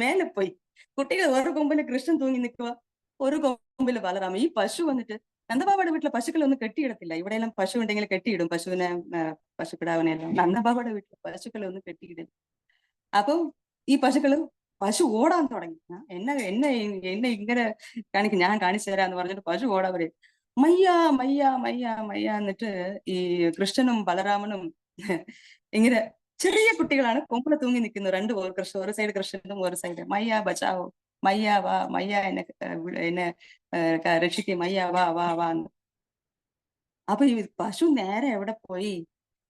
Speaker 1: മേലെ പോയി. കുട്ടികൾ ഒരു കൊമ്പില് കൃഷ്ണൻ തൂങ്ങി നിൽക്കുക, ഒരു കൊമ്പില് ബലറാമ. ഈ പശു വന്നിട്ട് നന്ദബാബയുടെ വീട്ടിലെ പശുക്കളെ ഒന്നും കെട്ടിയിടത്തില്ല. ഇവിടെയെല്ലാം പശു ഉണ്ടെങ്കിൽ കെട്ടിയിടും പശുവിനെ, പശുക്കിടാവിനെല്ലാം. നന്ദബാബയുടെ വീട്ടിലെ പശുക്കളെ ഒന്നും കെട്ടിയിടില്ല. അപ്പം ഈ പശു ഓടാൻ തുടങ്ങി. എന്നെ ഇങ്ങനെ ഞാൻ കാണിച്ചു തരാന്ന് പറഞ്ഞിട്ട് പശു ഓടാൻ പറയും. മയ്യ എന്നിട്ട് ഈ കൃഷ്ണനും ബലരാമനും ഇങ്ങനെ ചെറിയ കുട്ടികളാണ് കൊമ്പില് തൂങ്ങി നിൽക്കുന്നു. കൃഷ്ണ, ഒരു സൈഡ് കൃഷ്ണനും ഒരു സൈഡ് മയ്യ ബച്ചാവോ, മയ്യ വാ, മയ്യ എന്നെ രക്ഷിക്കും, മയ്യ വാ വാ വാ എന്ന്. അപ്പൊ ഈ പശു നേരെ എവിടെ പോയി,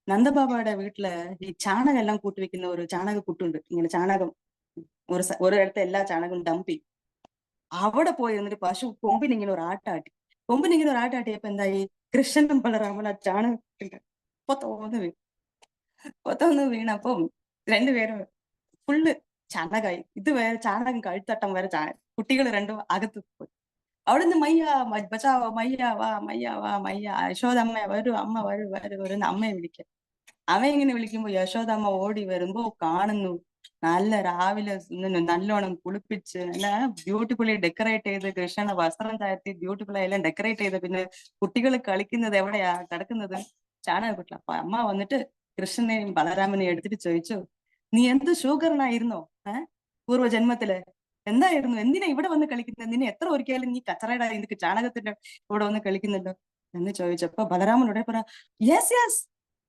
Speaker 1: നന്ദബാബയുടെ വീട്ടില് ഈ ചാണകം എല്ലാം കൂട്ടി വെക്കുന്ന ഒരു ചാണക കുട്ടുണ്ട്. ഇങ്ങനെ ചാണകം ഒരിടത്ത് എല്ലാ ചാണകവും ഡംപ് ചെയ്യും. അവിടെ പോയി എന്നിട്ട് പശു കൊമ്പിനിങ്ങനെ ഒരു ആട്ടാട്ടി. കൊമ്പിനിങ്ങനെ ഒരു ആട്ടാട്ടിയപ്പോ എന്തായി, കൃഷ്ണനും ബലറാമനും ആ ചാണകത്തിന്റെ പൊത്തൊന്ന് വീണപ്പം രണ്ടുപേരും ഫുള്ള് ചാണകമായി. ഇതുവരെ ചാണകം കഴുത്തട്ടം വരെ കുട്ടികൾ രണ്ടും അകത്ത് പോയി. അവിടുന്ന് മയ്യ ബച്ചാവോ, മയ്യ വാ, മയ്യ വാ, മയ്യ യശോദമ്മ വരൂ, അമ്മ വരൂ വരൂ വരുന്ന അമ്മയെ വിളിക്കുക. അവൻ ഇങ്ങനെ വിളിക്കുമ്പോ യശോദമ്മ ഓടി വരുമ്പോ കാണുന്നു, നല്ല രാവിലെ നല്ലോണം കുളിപ്പിച്ച് നല്ല ബ്യൂട്ടിഫുള്ളി ഡെക്കറേറ്റ് ചെയ്ത്, കൃഷ്ണനെ വസ്ത്രം താഴ്ത്തി ബ്യൂട്ടിഫുള്ളി എല്ലാം ഡെക്കറേറ്റ് ചെയ്ത്, പിന്നെ കുട്ടികൾ കളിക്കുന്നത് എവിടെയാ കിടക്കുന്നത്, ചാണകപ്പെട്ടില്ല. അപ്പൊ അമ്മ വന്നിട്ട് കൃഷ്ണനെയും ബലരാമനെയും എടുത്തിട്ട് ചോദിച്ചു, നീ എന്ത് ഷുഗറിനായിരുന്നോ പൂർവ്വജന്മത്തില്, എന്തായിരുന്നു, എന്തിനാ ഇവിടെ വന്ന് കളിക്കുന്നത്, നിന്നെ എത്ര ഒരിക്കലും നീ കച്ചറയുടെ ഇതിക്ക് ചാണകത്തിന്റെ ഇവിടെ വന്ന് കളിക്കുന്നുണ്ടോ എന്ന് ചോദിച്ചപ്പോ ബലരാമനോടെ പറ, യെസ് യെസ്,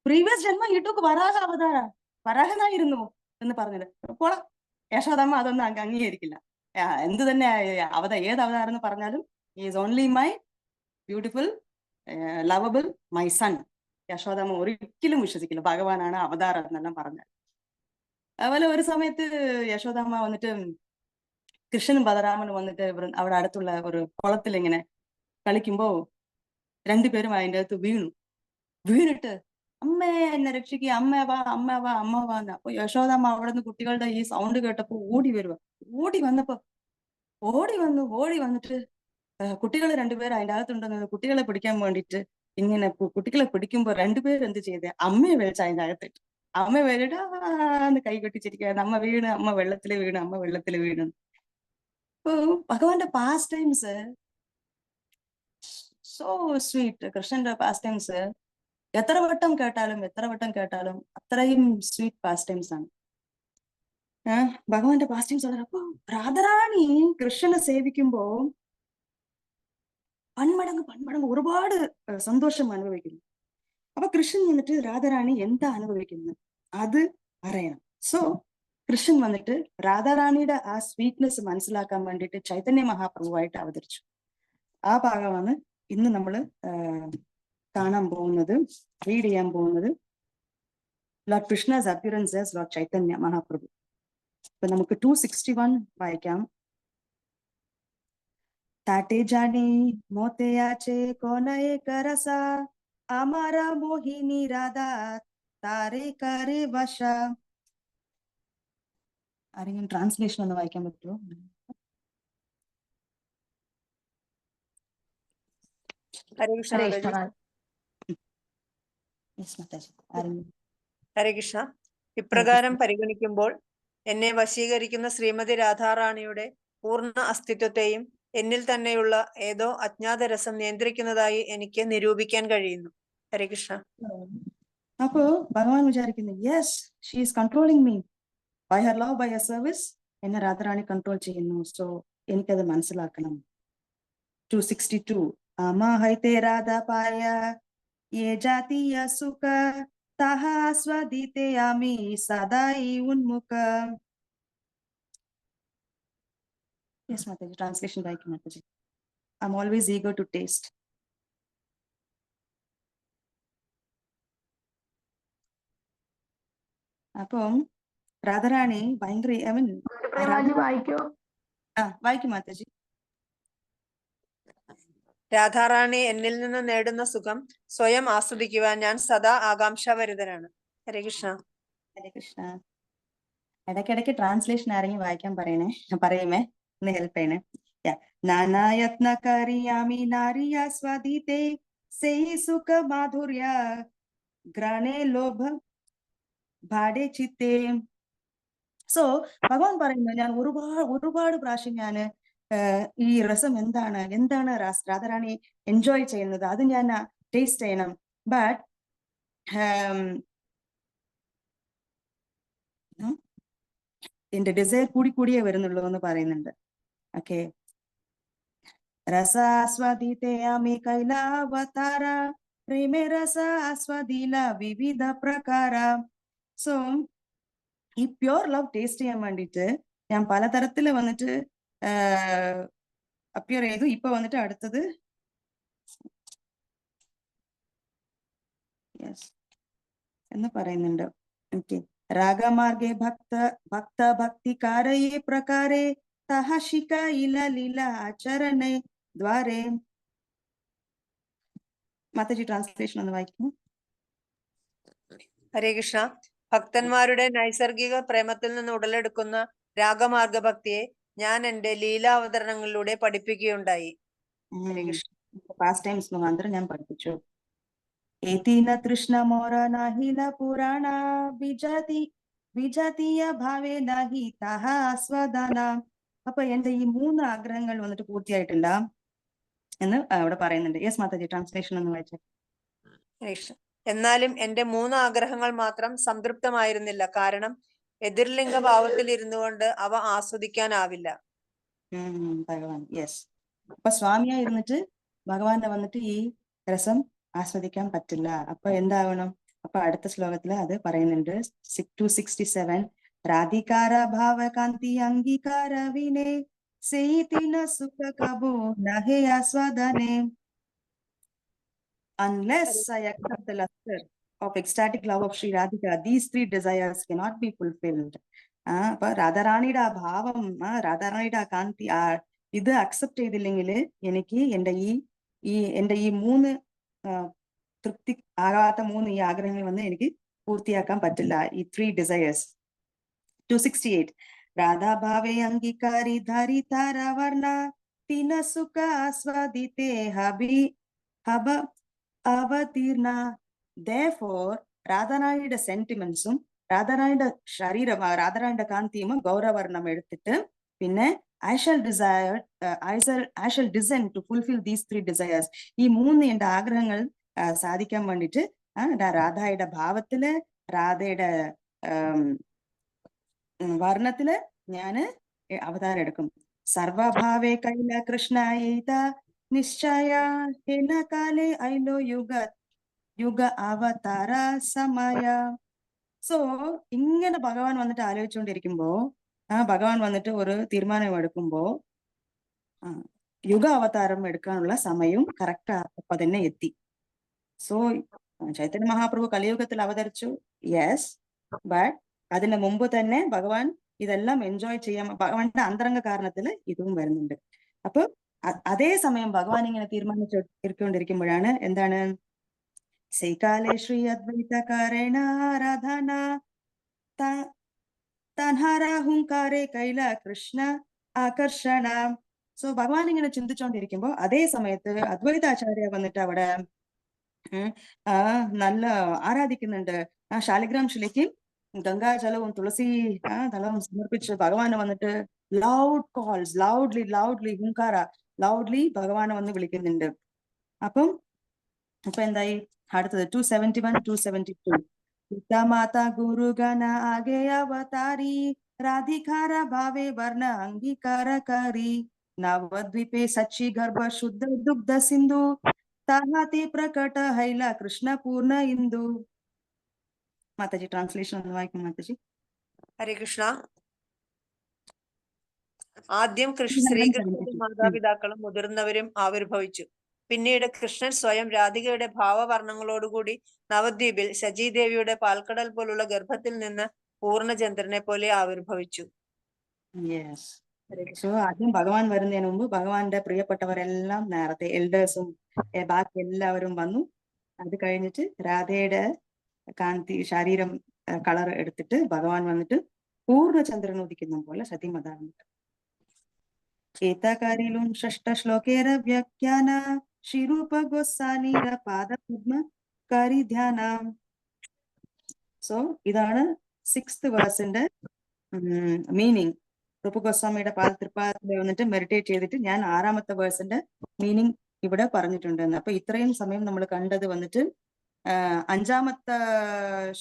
Speaker 1: പ്രീവിയസ് ജന്മം ഇട്ടു വരാഹ അവതാര, വരാഹനായിരുന്നു എന്ന് പറഞ്ഞത്. അപ്പോൾ യശോദമ്മ അതൊന്നും അംഗീകരിക്കില്ല. എന്ത് തന്നെ ഏത് അവതാരം എന്ന് പറഞ്ഞാലും is only my beautiful lovable my son. യശോദമ്മ ഒരിക്കലും വിശ്വസിക്കില്ല ഭഗവാനാണ് അവതാരം എന്നെല്ലാം പറഞ്ഞാൽ. അതുപോലെ ഒരു സമയത്ത് യശോദമ്മ വന്നിട്ട് കൃഷ്ണനും ബലരാമനും വന്നിട്ട് അവിടെ അടുത്തുള്ള ഒരു കുളത്തിൽ ഇങ്ങനെ കളിക്കുമ്പോ രണ്ടുപേരും അതിൻ്റെ അകത്ത് വീണിട്ട് അമ്മേ എന്നെ രക്ഷിക്കുക, അമ്മ വാ, അമ്മ വാ, അമ്മ വാ. അപ്പൊ യശോദമ്മ അവിടെ നിന്ന് കുട്ടികളുടെ ഈ സൗണ്ട് കേട്ടപ്പോ ഓടി വന്നിട്ട് കുട്ടികൾ രണ്ടുപേരും അതിൻ്റെ അകത്തുണ്ടെന്ന് കുട്ടികളെ പിടിക്കാൻ വേണ്ടിയിട്ട് ഇങ്ങനെ കുട്ടികളെ പിടിക്കുമ്പോ രണ്ടുപേരും എന്ത് ചെയ്തേ, അമ്മയെ വിളിച്ച് അതിൻ്റെ അകത്തിട്ട്, അമ്മ വീണിട്ട് ആന്ന് കൈ കെട്ടിച്ചിരിക്കുക, അമ്മ വീണ്, അമ്മ വെള്ളത്തിൽ വീണ്, അമ്മ വെള്ളത്തിൽ വീണു. അപ്പൊ ഭഗവാന്റെ പാസ് ടൈംസ് സോ സ്വീറ്റ്. കൃഷ്ണന്റെ പാസ് ടൈംസ് എത്ര വട്ടം കേട്ടാലും അത്രയും സ്വീറ്റ് പാസ് ടൈംസ് ആണ്. ഭഗവാന്റെ പാസ് ടൈംസ് വളരെ. അപ്പൊ രാധാറാണി കൃഷ്ണനെ സേവിക്കുമ്പോ പന്മടങ്ങ് ഒരുപാട് സന്തോഷം അനുഭവിക്കുന്നു. അപ്പൊ കൃഷ്ണൻ വന്നിട്ട് രാധാറാണി എന്താ അനുഭവിക്കുന്നത് അത് അറിയണം. സോ കൃഷ്ണൻ വന്നിട്ട് രാധാറാണിയുടെ ആ സ്വീറ്റ്നെസ് മനസ്സിലാക്കാൻ വേണ്ടിയിട്ട് ചൈതന്യ മഹാപ്രഭുവായിട്ട് അവതരിച്ചു. ആ ഭാഗമാണ് ഇന്ന് നമ്മൾ കാണാൻ പോകുന്നത്, റീഡ് ചെയ്യാൻ പോകുന്നത്. Lord Krishna's appearance as lord Chaitanya Mahaprabhu. ഇപ്പൊ നമുക്ക് 261 വായിക്കാം. താटे जाने मोते आचे कोनए करसा अमारा मोहिनी राधा तारे करे वशा. ആരെങ്കിലും ട്രാൻസ്ലേഷൻ ഒന്ന് വായിക്കാൻ പറ്റുമോ?
Speaker 2: ഹരേ കൃഷ്ണ. ഹരേ കൃഷ്ണ. ഇപ്രകാരം പരിഗണിക്കുമ്പോൾ എന്നെ വശീകരിക്കുന്ന ശ്രീമതി രാധാറാണിയുടെ പൂർണ്ണ അസ്തിത്വത്തെയും എന്നിൽ തന്നെയുള്ള ഏതോ അജ്ഞാത രസം നിയന്ത്രിക്കുന്നതായി എനിക്ക് നിരൂപിക്കാൻ കഴിയുന്നു. ഹരേ കൃഷ്ണ.
Speaker 1: അപ്പോ ഭഗവാൻ വിചാരിക്കുന്നു, yes, she is controlling me by her love, by her service. എന്നെ രാധാറാണി കൺട്രോൾ ചെയ്യുന്നു. സോ എനിക്കത് മനസ്സിലാക്കണം. 262 അമഹൈതേ രാധാ പായ യേ ജാതീയ സുഖ തഹ സ്വദിതേ അമി സദായി ഉന്മുഖ. Yes, Mataji, translation by Mataji. I'm always eager to taste. അപ്പം രാധാറാണി ഭയങ്കര വായിക്കും മാതാജി.
Speaker 2: രാധാറാണി എന്നിൽ നിന്ന് നേടുന്ന സുഖം സ്വയം ആസ്വദിക്കുവാൻ ഞാൻ സദാ ആകാംക്ഷാഭരിതനാണ്. ഹരേ കൃഷ്ണ.
Speaker 1: ഹരേ കൃഷ്ണ. ഇടയ്ക്കിടയ്ക്ക് ട്രാൻസ്ലേഷൻ ആരെങ്കിലും വായിക്കാൻ പറയുമേ, ഒന്ന് ഹെൽപ്പ് ചെയ്യണേ. നാനായത്ന കറിയാമി നാരിയ സ്വദിതേ സേയി സുഖ മാധുര്യ ഗ്രാനേ ലോഭ ഭാടേ ചിത്തേ. സോ ഭഗവാൻ പറയുന്നത്, ഞാൻ ഒരുപാട് പ്രാവശ്യം ഞാന് ഈ രസം എന്താണ് രാധാറാണി എൻജോയ് ചെയ്യുന്നത് അത് ഞാൻ ടേസ്റ്റ് ചെയ്യണം. ബട്ട് എന്റെ ഡിസയർ കൂടിയേ വരുന്നുള്ളൂ എന്ന് പറയുന്നുണ്ട്. ഓക്കെ. രസാസ്വദിതേ അമി കൈലാവതാര പ്രേമേ രസാസ്വദില വിവിധ പ്രകാര സോ ഈ പ്യുവർ ലവ് ടേസ്റ്റ് ചെയ്യാൻ വേണ്ടിയിട്ട് ഞാൻ പലതരത്തില് വന്നിട്ട് അപ്പിയർ ചെയ്തു. ഇപ്പൊ വന്നിട്ട് അടുത്തത് യെസ് എന്ന് പറയുന്നുണ്ട്. ഓക്കെ. രാഗമാർഗെ ഭക്തികാരയെ പ്രകാരെ തഹശിക ഇല ലീല ആചരണേ ദ്വാരേ. മാതാജി ട്രാൻസ്ലേഷൻ ഒന്ന് വായിക്കുന്നു.
Speaker 2: ഹരേ കൃഷ്ണ. ഭക്തന്മാരുടെ നൈസർഗിക പ്രേമത്തിൽ നിന്ന് ഉടലെടുക്കുന്ന രാഗമാർഗ ഭക്തിയെ ഞാൻ എന്റെ ലീലാവതരണങ്ങളിലൂടെ പഠിപ്പിക്കുകയുണ്ടായി. ഹരേ കൃഷ്ണ.
Speaker 1: പാസ്റ്റ് ടൈംസ് മുഖാന്തരം ഞാൻ പഠിപ്പിച്ചു. ഏതീന തൃഷ്ണ മോര നാഹില പുരാണ വിജാതീയ ഭാവേ നാഹി തഹ ആസ്വാദന. അപ്പൊ എന്റെ ഈ 3 ആഗ്രഹങ്ങൾ വന്നിട്ട് പൂർത്തിയായിട്ടില്ല എന്ന് അവിടെ പറയുന്നുണ്ട്. യെസ് മാതാജി ട്രാൻസ്ലേഷൻ ഒന്ന് വായിച്ചു.
Speaker 2: ഹരേ കൃഷ്ണ. എന്നാലും എന്റെ 3 ആഗ്രഹങ്ങൾ മാത്രം സംതൃപ്തമായിരുന്നില്ല. കാരണം എതിർലിംഗ ഭാവത്തിൽ ഇരുന്നു കൊണ്ട് അവ ആസ്വദിക്കാനാവില്ല.
Speaker 1: ഭഗവാൻ യെസ്. അപ്പൊ സ്വാമിയായിരുന്നിട്ട് ഭഗവാന്റെ വന്നിട്ട് ഈ രസം ആസ്വദിക്കാൻ പറ്റില്ല. അപ്പൊ എന്താവണം? അപ്പൊ അടുത്ത ശ്ലോകത്തില് അത് പറയുന്നുണ്ട്. 267 രാധികാര ഭാവകാന്തി അംഗീകാര വിനെ സേതിന സുഖ കബോ നഹേ ആസ്വാദനെ. Unless I accept the luster of ecstatic love of Sri Radhika, these 3 desires cannot be fulfilled. അപ്പൊ രാധാറാണിയുടെ ആ ഭാവം, രാധാറാണിയുടെ ആ കാന്തി, ഇത് അക്സെപ്റ്റ് ചെയ്തില്ലെങ്കിൽ എനിക്ക് എന്റെ ഈ 3 തൃപ്തി ആകാത്ത 3 ഈ ആഗ്രഹങ്ങൾ വന്ന് എനിക്ക് പൂർത്തിയാക്കാൻ പറ്റില്ല. ഈ 3 desires. 268 രാധാഭാവേ അംഗീകാരി ധാരി താരാവർണ തിന സുഖ ആസ്വാദിതേ ഹബ അവതീർണ. Therefore രാധാറാണിയുടെ സെന്റിമെന്റ്സും രാധാറാണിയുടെ ശരീരം, രാധാറാണിയുടെ കാന്തിയും ഗൗരവർണം എടുത്തിട്ട് പിന്നെ I shall descend to fulfill these 3 desires. ഈ 3 എന്റെ ആഗ്രഹങ്ങൾ സാധിക്കാൻ വേണ്ടിട്ട് രാധയുടെ ഭാവത്തില്, രാധയുടെ വർണ്ണത്തില് ഞാന് അവതാരം എടുക്കും. സർവഭാവേ കൈല കൃഷ്ണ നിശ്ചയ ഹേന കാലേ ഐലോ യുഗ അവതാര സമയ. സോ ഇങ്ങനെ ഭഗവാൻ വന്നിട്ട് ആലോചിച്ചുകൊണ്ടിരിക്കുമ്പോ ഭഗവാൻ വന്നിട്ട് ഒരു തീരുമാനം എടുക്കുമ്പോ യുഗ അവതാരം എടുക്കാനുള്ള സമയവും കറക്റ്റ് അപ്പൊ തന്നെ എത്തി. സോ ചൈതന്യ മഹാപ്രഭു കലിയുഗത്തിൽ അവതരിച്ചു, യെസ്. ബട്ട് അതിന് മുമ്പ് തന്നെ ഭഗവാൻ ഇതെല്ലാം എൻജോയ് ചെയ്യാൻ ഭഗവാന്റെ അന്തരംഗ കാരണത്തില് ഇതും വരുന്നുണ്ട്. അപ്പൊ അതേ സമയം ഭഗവാൻ ഇങ്ങനെ തീരുമാനിച്ചിരിക്കൊണ്ടിരിക്കുമ്പോഴാണ് എന്താണ് സൈകാലേ ശ്രീ അദ്വൈത കാരണ ആരാധന തൻഹാരഹുങ്കാരേ കൈല കൃഷ്ണ ആകർഷണ. സോ ഭഗവാൻ ഇങ്ങനെ ചിന്തിച്ചോണ്ടിരിക്കുമ്പോ അതേ സമയത്ത് അദ്വൈതാചാര്യ വന്നിട്ട് അവിടെ നല്ല ആരാധിക്കുന്നുണ്ട്. ശാലിഗ്രാം ശിലയ്ക്ക് ഗംഗാജലവും തുളസി ദളവും സമർപ്പിച്ച് ഭഗവാനെ വന്നിട്ട് ലൗഡ്ലി ഹുങ്കാര ലൗഡ്ലി ഭഗവാനെ വന്ന് വിളിക്കുന്നുണ്ട്. അപ്പൊ എന്തായി അടുത്തത് 271 272 പിതാമാതാ ഗുരുഗണ ആകെ അവതാരി രാധികാര ഭാവേ വർണ്ണ അംഗീകാരകാരി നവദ്വീപേ സച്ചി ഗർഭ ശുദ്ധ ദുഗ്ധ സിന്ധു താഹാതി പ്രകಟ ഹൈല കൃഷ്ണ പൂർണ്ണ ഇന്ദു. മാതാജി ട്രാൻസ്ലേഷൻ ഒന്ന് വായിക്കും മാതാജി.
Speaker 2: ഹരേ കൃഷ്ണ. ആദ്യം ശ്രീകൃഷ്ണന്റെ മാതാപിതാക്കളും മുതിർന്നവരും ആവിർഭവിച്ചു. പിന്നീട് കൃഷ്ണൻ സ്വയം രാധികയുടെ ഭാവവർണ്ണങ്ങളോടുകൂടി നവദ്വീപിൽ ശചീദേവിയുടെ പാൽക്കടൽ പോലുള്ള ഗർഭത്തിൽ നിന്ന് പൂർണ്ണചന്ദ്രനെ പോലെ ആവിർഭവിച്ചു.
Speaker 1: സോ ആദ്യം ഭഗവാൻ വരുന്നതിന് മുമ്പ് ഭഗവാന്റെ പ്രിയപ്പെട്ടവരെല്ലാം നേരത്തെ എൽഡേഴ്സും ബാക്കി എല്ലാവരും വന്നു. അത് കഴിഞ്ഞിട്ട് രാധയുടെ കാന്തി ശരീരം കളർ എടുത്തിട്ട് ഭഗവാൻ വന്നിട്ട് പൂർണ്ണചന്ദ്രൻ ഉദിക്കുന്ന പോലെ സതിമതാവുന്നു. ഏതാകാരിലും ഷഷ്ട ശ്ലോകേര വ്യാഖ്യാന ശ്രീരൂപ ഗോസ്വാമിര പാദപദ്മ കാരി ധ്യാന. സോ ഇതാണ് 6th വേഴ്സിന്റെ മീനിങ്. രൂപ ഗോസ്വാമിയുടെ തൃപ്പാദത്തിൽ വന്നിട്ട് മെഡിറ്റേറ്റ് ചെയ്തിട്ട് ഞാൻ 6ാമത്തെ വേഴ്സിന്റെ മീനിങ് ഇവിടെ പറഞ്ഞിട്ടുണ്ടെന്ന്. അപ്പൊ ഇത്രയും സമയം നമ്മൾ കണ്ടത് വന്നിട്ട് 5ാമത്തെ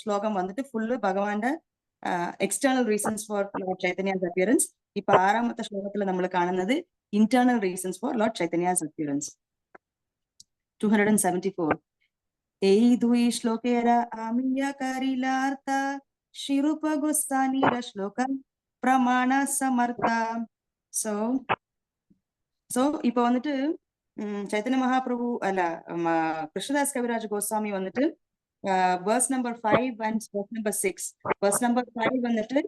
Speaker 1: ശ്ലോകം വന്നിട്ട് ഫുള്ള് ഭഗവാന്റെ external reasons for lord Chaitanya's appearance. ഇപ്പൊ 6ാമത്തെ ശ്ലോകത്തിൽ നമ്മൾ കാണുന്നത് internal reasons for lord Chaitanya's appearance. 274 এই 2 শ্লোকেরা আমিয়া কারিলার্তা Shirupa Goswami Shloka Pramana Samartha. So இப்போ வந்துட்டு சைத்தன்ய மகாபிரபு அல்ல கிருஷ்ணதாஸ் கவிராஜ் கோஸ்வாமி வந்துட்டு verse number 5 and verse number 6. verse number 5 வந்துட்டு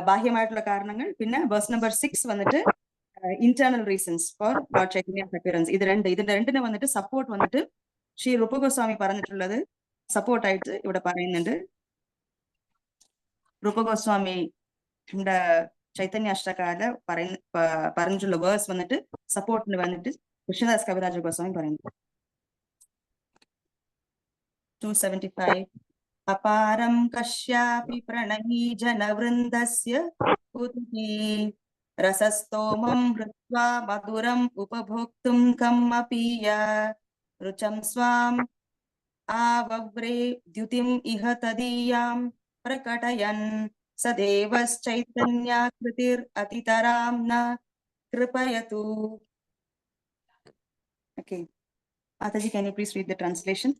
Speaker 1: பாஹ்யமாയിട്ടുള്ള കാരണങ്ങൾ, പിന്നെ verse number 6 வந்துட்டு internal reasons for Lord Chaitanya's appearance. ഇത് രണ്ടിനെ വന്നിട്ട് സപ്പോർട്ട് വന്നിട്ട് ശ്രീ രൂപ ഗോസ്വാമി പറഞ്ഞിട്ടുള്ളത് സപ്പോർട്ട് ആയിട്ട് ഇവിടെ പറയുന്നുണ്ട്. രൂപ ഗോസ്വാമി ചൈതന്യ അഷ്ടകാല പറഞ്ഞിട്ടുള്ള വേഴ്സ് വന്നിട്ട് സപ്പോർട്ടിന് വന്നിട്ട് കൃഷ്ണദാസ് കവിരാജ ഗോസ്വാമി പറയുന്നു. 275 അപാരം കശ്യാപി പ്രണമീ ജനവൃന്ദസ്യ ഉദീ രസസ്തോമം ഹൃത്വാ മധുരം ഉപഭോക്തും കമ്മപീയ രുചം സ്വാം ആവവ്രേ ദ്യുതിം ഇഹ തദീയാം പ്രകടയൻ സദേവശ്ചൈതന്യാകൃതിർ അതിതരാം ന കൃപയതു. Okay. Mataji, can you please read the translation?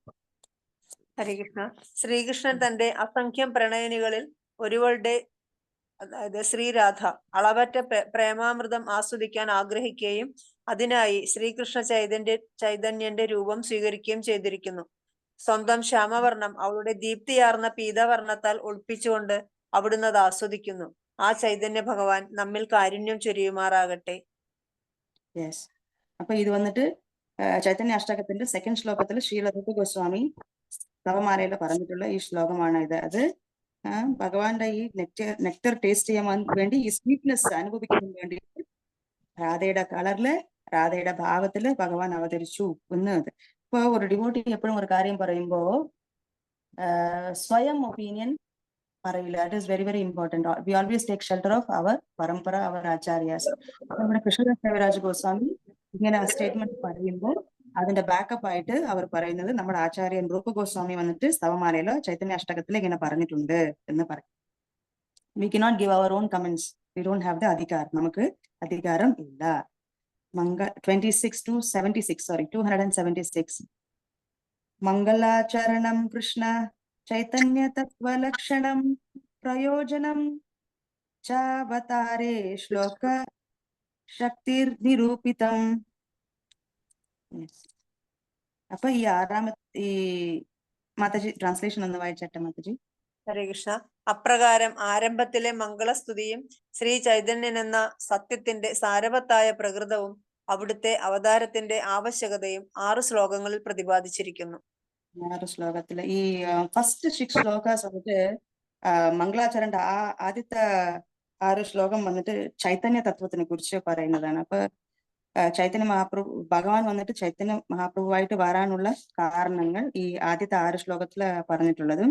Speaker 2: Harikrishna. Sreekrishnan തന്റെ അസംഖ്യം പ്രണയനികളിൽ ഒരുവളുടെ, അതായത് ശ്രീരാധ, അളവറ്റ പ്രേമാമൃതം ആസ്വദിക്കാൻ ആഗ്രഹിക്കുകയും അതിനായി ശ്രീകൃഷ്ണ ചൈതന്യന്റെ രൂപം സ്വീകരിക്കുകയും ചെയ്തിരിക്കുന്നു. സ്വന്തം ശ്യാമവർണം അവളുടെ ദീപ്തിയാർന്ന പീതവർണ്ണത്താൽ ഒളിപ്പിച്ചുകൊണ്ട് അവിടുന്ന് അത് ആസ്വദിക്കുന്നു. ആ ചൈതന്യ ഭഗവാൻ നമ്മിൽ കാരുണ്യം ചൊരിയുമാറാകട്ടെ.
Speaker 1: Yes. അപ്പൊ ഇത് വന്നിട്ട് ചൈതന്യ അഷ്ടകത്തിന്റെ സെക്കൻഡ് ശ്ലോകത്തിൽ ശ്രീല രൂപ ഗോസ്വാമി നവമാലയിൽ പറഞ്ഞിട്ടുള്ള ഈ ശ്ലോകമാണ് ഇത്. അത് ഭഗവാന്റെ ഈ നെക്ടർ ടേസ്റ്റ് ചെയ്യാൻ വേണ്ടി, ഈ സ്വീറ്റ്നെസ് അനുഭവിക്കാൻ വേണ്ടി രാധയുടെ കളറില്, രാധയുടെ ഭാവത്തില് ഭഗവാൻ അവതരിച്ചു എന്നത്. ഇപ്പൊ ഒരു ഡിവോട്ടി എപ്പോഴും ഒരു കാര്യം പറയുമ്പോ സ്വയം ഒപ്പീനിയൻ പറയില്ല. It is very very important. We always take shelter of our പരമ്പര, അവർ ആചാര്യാസ്. നമ്മുടെ കൃഷ്ണദാസ് കവിരാജ് ഗോസ്വാമി ഇങ്ങനെ സ്റ്റേറ്റ്മെന്റ് പറയുമ്പോൾ അതിന്റെ ബാക്കപ്പ് ആയിട്ട് അവർ പറയുന്നത് നമ്മുടെ ആചാര്യൻ രൂപ ഗോസ്വാമി വന്നിട്ട് സ്തവമാലയിലോ ചൈതന്യ അഷ്ടകത്തിലോ ഇങ്ങനെ പറഞ്ഞിട്ടുണ്ട് എന്ന് പറയും. We cannot give our own comments. We don't have the അധികാരം. നമുക്ക് അധികാരം ഇല്ല. 276 മംഗളാചരണം കൃഷ്ണ ചൈതന്യ തത്വലക്ഷണം പ്രയോജനം ചാവതാരേ ശ്ലോക ശക്തിർ നിരൂപിതം. അപ്പൊ ഈ മാതാജി ട്രാൻസ്ലേഷൻ ഒന്ന് വായിച്ചട്ടെ മാതാജി.
Speaker 2: ഹരേ കൃഷ്ണ. അപ്രകാരം ആരംഭത്തിലെ മംഗളസ്തുതിയും ശ്രീ ചൈതന്യൻ എന്ന സത്യത്തിന്റെ സാരവത്തായ പ്രകൃതവും അവിടുത്തെ അവതാരത്തിന്റെ ആവശ്യകതയും 6 ശ്ലോകങ്ങളിൽ പ്രതിപാദിച്ചിരിക്കുന്നു.
Speaker 1: 6 ശ്ലോകത്തില് ഈ ഫസ്റ്റ് 6 ശ്ലോകാസ് വന്നിട്ട് മംഗളാചരന്റെ ആദ്യത്തെ 6 ശ്ലോകം വന്നിട്ട് ചൈതന്യ തത്വത്തിനെ കുറിച്ച് പറയുന്നതാണ്. അപ്പൊ ചൈതന്യ മഹാപ്രഭു ഭഗവാൻ വന്നിട്ട് ചൈതന്യ മഹാപ്രഭുവായിട്ട് വരാനുള്ള കാരണങ്ങൾ ഈ ആദ്യത്തെ 6 ശ്ലോകത്തില് പറഞ്ഞിട്ടുള്ളത്.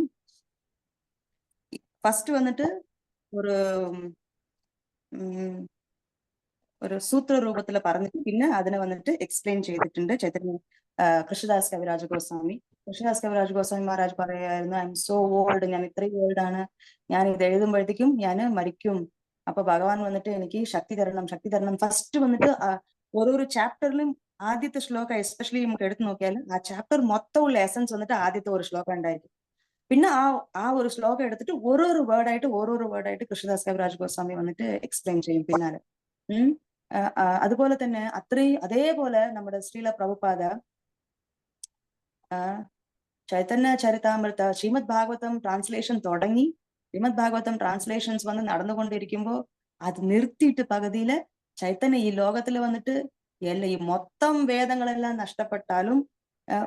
Speaker 1: ഫസ്റ്റ് വന്നിട്ട് ഒരു സൂത്ര രൂപത്തില് പറഞ്ഞിട്ട് പിന്നെ അതിനെ വന്നിട്ട് എക്സ്പ്ലെയിൻ ചെയ്തിട്ടുണ്ട് ചൈതന്യ കൃഷ്ണദാസ് കവിരാജ ഗോസ്വാമി. കൃഷ്ണദാസ് കവിരാജ ഗോസ്വാമി മഹാരാജ് പറയായിരുന്നു, ഐ എം സോ ഓൾഡ്, ഞാൻ ഇത്രയും ഓൾഡ് ആണ്, ഞാൻ ഇത് എഴുതുമ്പോഴത്തേക്കും ഞാൻ മരിക്കും. അപ്പൊ ഭഗവാൻ വന്നിട്ട് എനിക്ക് ശക്തി തരണം, ശക്തി തരണം. ഫസ്റ്റ് വന്നിട്ട് ഓരോരോ ചാപ്റ്ററിലും ആദ്യത്തെ ശ്ലോകം എസ്പെഷ്യലി നമുക്ക് എടുത്തു നോക്കിയാൽ ആ ചാപ്റ്റർ മൊത്തമുള്ള എസൻസ് വന്നിട്ട് ആദ്യത്തെ ഒരു ശ്ലോകം ഉണ്ടായിരിക്കും. പിന്നെ ആ ഒരു ശ്ലോകം എടുത്തിട്ട് ഓരോരോ വേർഡായിട്ട് കൃഷ്ണദാസ് കവിരാജ് ഗോസ്വാമി വന്നിട്ട് എക്സ്പ്ലെയിൻ ചെയ്യും പിന്നാലെ. അതുപോലെ തന്നെ അതേപോലെ നമ്മുടെ ശ്രീല പ്രഭുപാദ ചൈതന്യ ചരിതാമൃത ശ്രീമദ് ഭാഗവതം ട്രാൻസ്ലേഷൻ തുടങ്ങി. ശ്രീമദ് ഭാഗവതം ട്രാൻസ്ലേഷൻസ് വന്ന് നടന്നുകൊണ്ടിരിക്കുമ്പോ അത് നിർത്തിയിട്ട് പകുതിയില് ചൈതന്യ ഈ ലോകത്തിൽ വന്നിട്ട് ഈ മൊത്തം വേദങ്ങളെല്ലാം നഷ്ടപ്പെട്ടാലും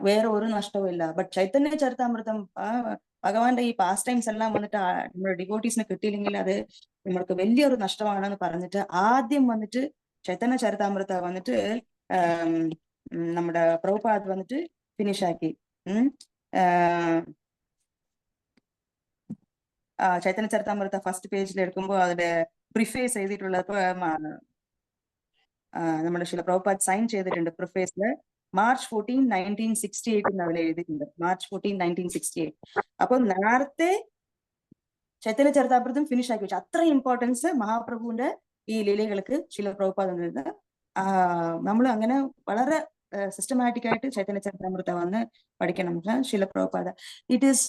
Speaker 1: വേറെ ഒരു നഷ്ടവും ഇല്ല. ബട്ട് ചൈതന്യ ചരിതാമൃതം ഭഗവാന്റെ ഈ പാസ്റ്റ് ടൈംസ് എല്ലാം വന്നിട്ട് നമ്മുടെ ഡിവോട്ടീസിന് കിട്ടിയില്ലെങ്കിൽ അത് നമ്മൾക്ക് വലിയൊരു നഷ്ടമാണെന്ന് പറഞ്ഞിട്ട് ആദ്യം വന്നിട്ട് ചൈതന്യ ചരിതാമൃത വന്നിട്ട് നമ്മുടെ പ്രഭുപാദ് വന്നിട്ട് ഫിനിഷ് ആക്കി. ചൈതന്യ ചരിതാമൃത ഫസ്റ്റ് പേജിൽ എടുക്കുമ്പോൾ അതിന്റെ പ്രിഫേസ് എഴുതിയിട്ടുള്ളത് നമ്മുടെ ശില പ്രഭുപാദ് സൈൻ ചെയ്തിട്ടുണ്ട്. പ്രിഫേസില് March 14, 1968 എന്ന് അതിൽ എഴുതിയിട്ടുണ്ട്. March 14, 1968. അപ്പൊ നേരത്തെ ചൈതന്യ ചരിതാമൃതം ഫിനിഷ് ആക്കി വെച്ചു. അത്ര ഇമ്പോർട്ടൻസ് മഹാപ്രഭുവിന്റെ ഈ ലീലകൾക്ക് ശില പ്രഭുപാദ് നമ്മൾ അങ്ങനെ വളരെ സിസ്റ്റമാറ്റിക് ആയിട്ട് ചൈതന്യ ചരിതാമൃത വന്ന് പഠിക്കണം. ശില പ്രഭുപാദ ഇറ്റ് ഈസ്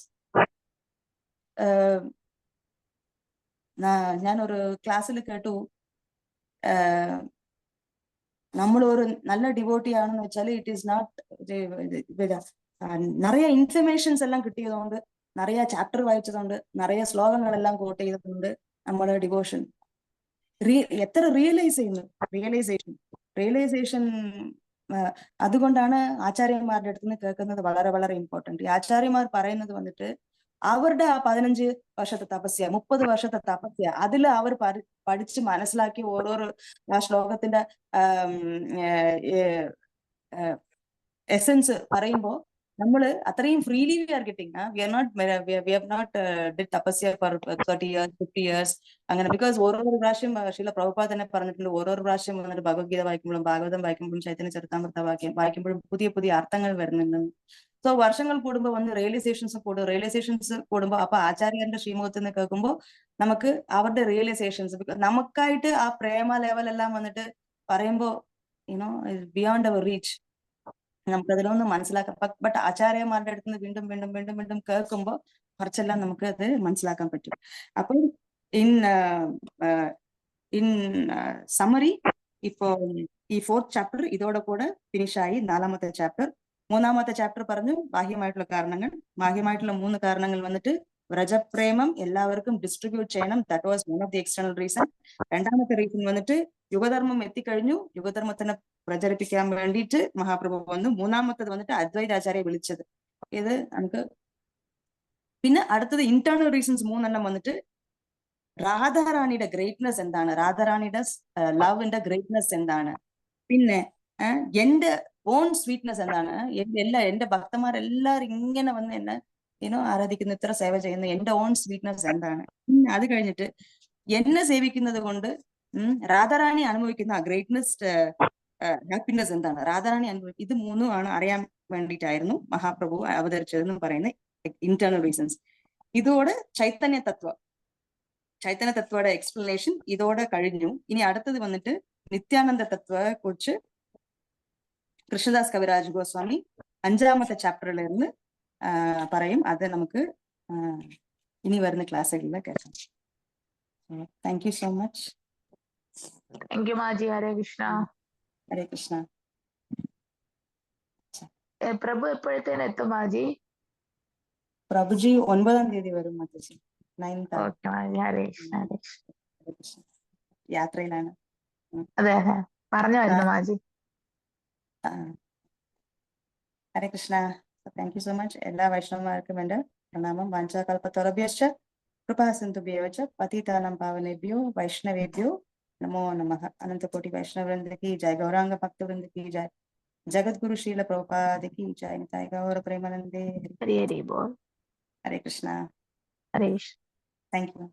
Speaker 1: ഞാൻ ഒരു ക്ലാസ്സിൽ കേട്ടു, നമ്മൾ ഒരു നല്ല ഡിവോട്ടി ആണെന്ന് വെച്ചാൽ ഇറ്റ് ഈസ് നോട്ട് நிறைய ഇൻഫർമേഷൻസ് എല്ലാം കിട്ടിയതുകൊണ്ട്, நிறைய ചാപ്റ്റർ വായിച്ചതുകൊണ്ട്, நிறைய ശ്ലോകങ്ങളെല്ലാം കോട്ട് ചെയ്തതുകൊണ്ട് നമ്മുടെ ഡിവോഷൻ എത്ര റിയലൈസേഷൻ അതുകൊണ്ടാണ് ആചാര്യന്മാരുടെ അടുത്ത് നിന്ന് കേൾക്കുന്നത് വളരെ വളരെ ഇമ്പോർട്ടന്റ്. ഈ ആചാര്യന്മാർ പറയുന്നത് വന്നിട്ട് അവരുടെ ആ 15 വർഷത്തെ തപസ്യ, 30 വർഷത്തെ തപസ്യ, അതിൽ അവർ പഠിച്ച് മനസ്സിലാക്കി ഓരോരോ ആ ശ്ലോകത്തിന്റെ എസൻസ് പറയുമ്പോ നമ്മള് അത്രയും freely we are getting. We have not did തപസ്യ ഫോർ 30 years 50 years അങ്ങനെ. ബിക്കോസ് ഓരോരോ പ്രാവശ്യം ശ്രീല പ്രഭുപാദ് തന്നെ പറഞ്ഞിട്ടുണ്ട്, ഓരോരോ പ്രാവശ്യം വന്നിട്ട് ഭഗവത്ഗീത വായിക്കുമ്പോഴും ഭാഗവതം വായിക്കുമ്പോഴും ചൈതന്യ ചരിതാമൃത വായിക്കുമ്പോഴും പുതിയ പുതിയ അർത്ഥങ്ങൾ വരുന്നുണ്ട്. സോ വർഷങ്ങൾ കൂടുമ്പോൾ വന്ന് റിയലൈസേഷൻസ് കൂടുമ്പോൾ അപ്പൊ ആചാര്യന്റെ ശ്രീമുഖത്ത് നിന്ന് കേൾക്കുമ്പോൾ നമുക്ക് അവരുടെ റിയലൈസേഷൻസ്, നമുക്കായിട്ട് ആ പ്രേമ ലെവലെല്ലാം വന്നിട്ട് പറയുമ്പോ ബിയോണ്ട് അവർ റീച്ച്, നമുക്ക് അതിലൊന്നും മനസ്സിലാക്കാം. ബട്ട് ആചാര്യന്മാരുടെ അടുത്ത് നിന്ന് വീണ്ടും വീണ്ടും വീണ്ടും വീണ്ടും കേൾക്കുമ്പോൾ കുറച്ചെല്ലാം നമുക്ക് അത് മനസ്സിലാക്കാൻ പറ്റും. അപ്പം ഇൻ സമ്മറി, ഇപ്പോ ഈ 4th ചാപ്റ്റർ ഇതോടെ കൂടെ ഫിനിഷായി. 4ാമത്തെ ചാപ്റ്റർ, 3ാമത്തെ ചാപ്റ്റർ പറഞ്ഞു ബാഹ്യമായിട്ടുള്ള കാരണങ്ങൾ. ബാഹ്യമായിട്ടുള്ള 3 കാരണങ്ങൾ വന്നിട്ട് വ്രജപ്രേമം എല്ലാവർക്കും ഡിസ്ട്രിബ്യൂട്ട് ചെയ്യണം. That was one of the external reason. 2ാമത്തെ റീസൺ വന്നിട്ട് യുഗധർമ്മം എത്തിക്കഴിഞ്ഞു, യുഗധർമ്മത്തിനെ പ്രചരിപ്പിക്കാൻ വേണ്ടിയിട്ട് മഹാപ്രഭു വന്നു. 3ാമത്തത് വന്നിട്ട് അദ്വൈതാചാര്യ വിളിച്ചത്. ഇത് നമുക്ക് പിന്നെ അടുത്തത് ഇന്റേണൽ റീസൺസ് 3 വന്നിട്ട് രാധാറാണിയുടെ ഗ്രേറ്റ്നെസ് എന്താണ്, രാധാറാണിയുടെ ലവിന്റെ ഗ്രേറ്റ്നെസ് എന്താണ്, പിന്നെ എന്റെ ഓൺ സ്വീറ്റ്നെസ് എന്താണ്, എന്റെ ഭക്തന്മാരെല്ലാരും ഇങ്ങനെ വന്ന് എന്നെ ആരാധിക്കുന്ന, ഇത്ര സേവ ചെയ്യുന്ന എന്റെ ഓൺ സ്വീറ്റ്നെസ് എന്താണ്. പിന്നെ അത് കഴിഞ്ഞിട്ട് എന്നെ സേവിക്കുന്നത് കൊണ്ട് രാധാറാണി അനുഭവിക്കുന്ന ആ ഗ്രേറ്റ്നെസ് ഹാപ്പിനെസ് എന്താണ്, രാധാറാണി അനുഭവിക്കും. ഇത് 3 ആണ് അറിയാൻ വേണ്ടിയിട്ടായിരുന്നു മഹാപ്രഭു അവതരിച്ചതെന്ന് പറയുന്ന ഇന്റേണൽ റീസൺസ്. ഇതോടെ ചൈതന്യ തത്വയുടെ എക്സ്പ്ലനേഷൻ ഇതോടെ കഴിഞ്ഞു. ഇനി അടുത്തത് വന്നിട്ട് നിത്യാനന്ദ തത്വയെ കുറിച്ച് കൃഷ്ണദാസ് കവിരാജ് ഗോസ്വാമി 5ാമത്തെ ചാപ്റ്ററിൽ നിന്ന് പറയും. അത് നമുക്ക് ഇനി വരുന്ന ക്ലാസ്സുകളിൽ കേൾക്കാം. Thank you so much.
Speaker 3: Thank you മാജി. ഹരേ കൃഷ്ണ.
Speaker 1: ഹരേ കൃഷ്ണ.
Speaker 3: പ്രഭു എപ്പോഴത്തേനും എത്തും മാജി?
Speaker 1: പ്രഭുജി 9ാം തീയതി വരും മാതാജി. 9th.
Speaker 3: ഓക്കെ മാജി. ഹരേ കൃഷ്ണ. ഹരേ കൃഷ്ണ.
Speaker 1: യാത്രയിലാണ്.
Speaker 3: അതെ അതെ പറഞ്ഞായിരുന്നു മാജി.
Speaker 1: ഹരേ Krishna. Thank you so much. എല്ലാ വൈഷ്ണവന്മാർക്കും എന്റെ പ്രണാമം. വാഞ്ചാകൽപതരുഭ്യശ്ച കൃപാ സിന്ധുഭ്യോ ച പതിതാനാം പാവനേഭ്യോ വൈഷ്ണവേഭ്യോ नमो नमः. अनंत कोटि वैष्णव वृंद की जय, गौरांग भक्त वृंद की जय, जगत गुरु श्रील प्रभुपाद की जय, निताय गौर प्रेमानंदे.
Speaker 3: हरे हरे बोल.
Speaker 1: हरे कृष्णा.
Speaker 3: हरे कृष्ण.
Speaker 1: Thank you.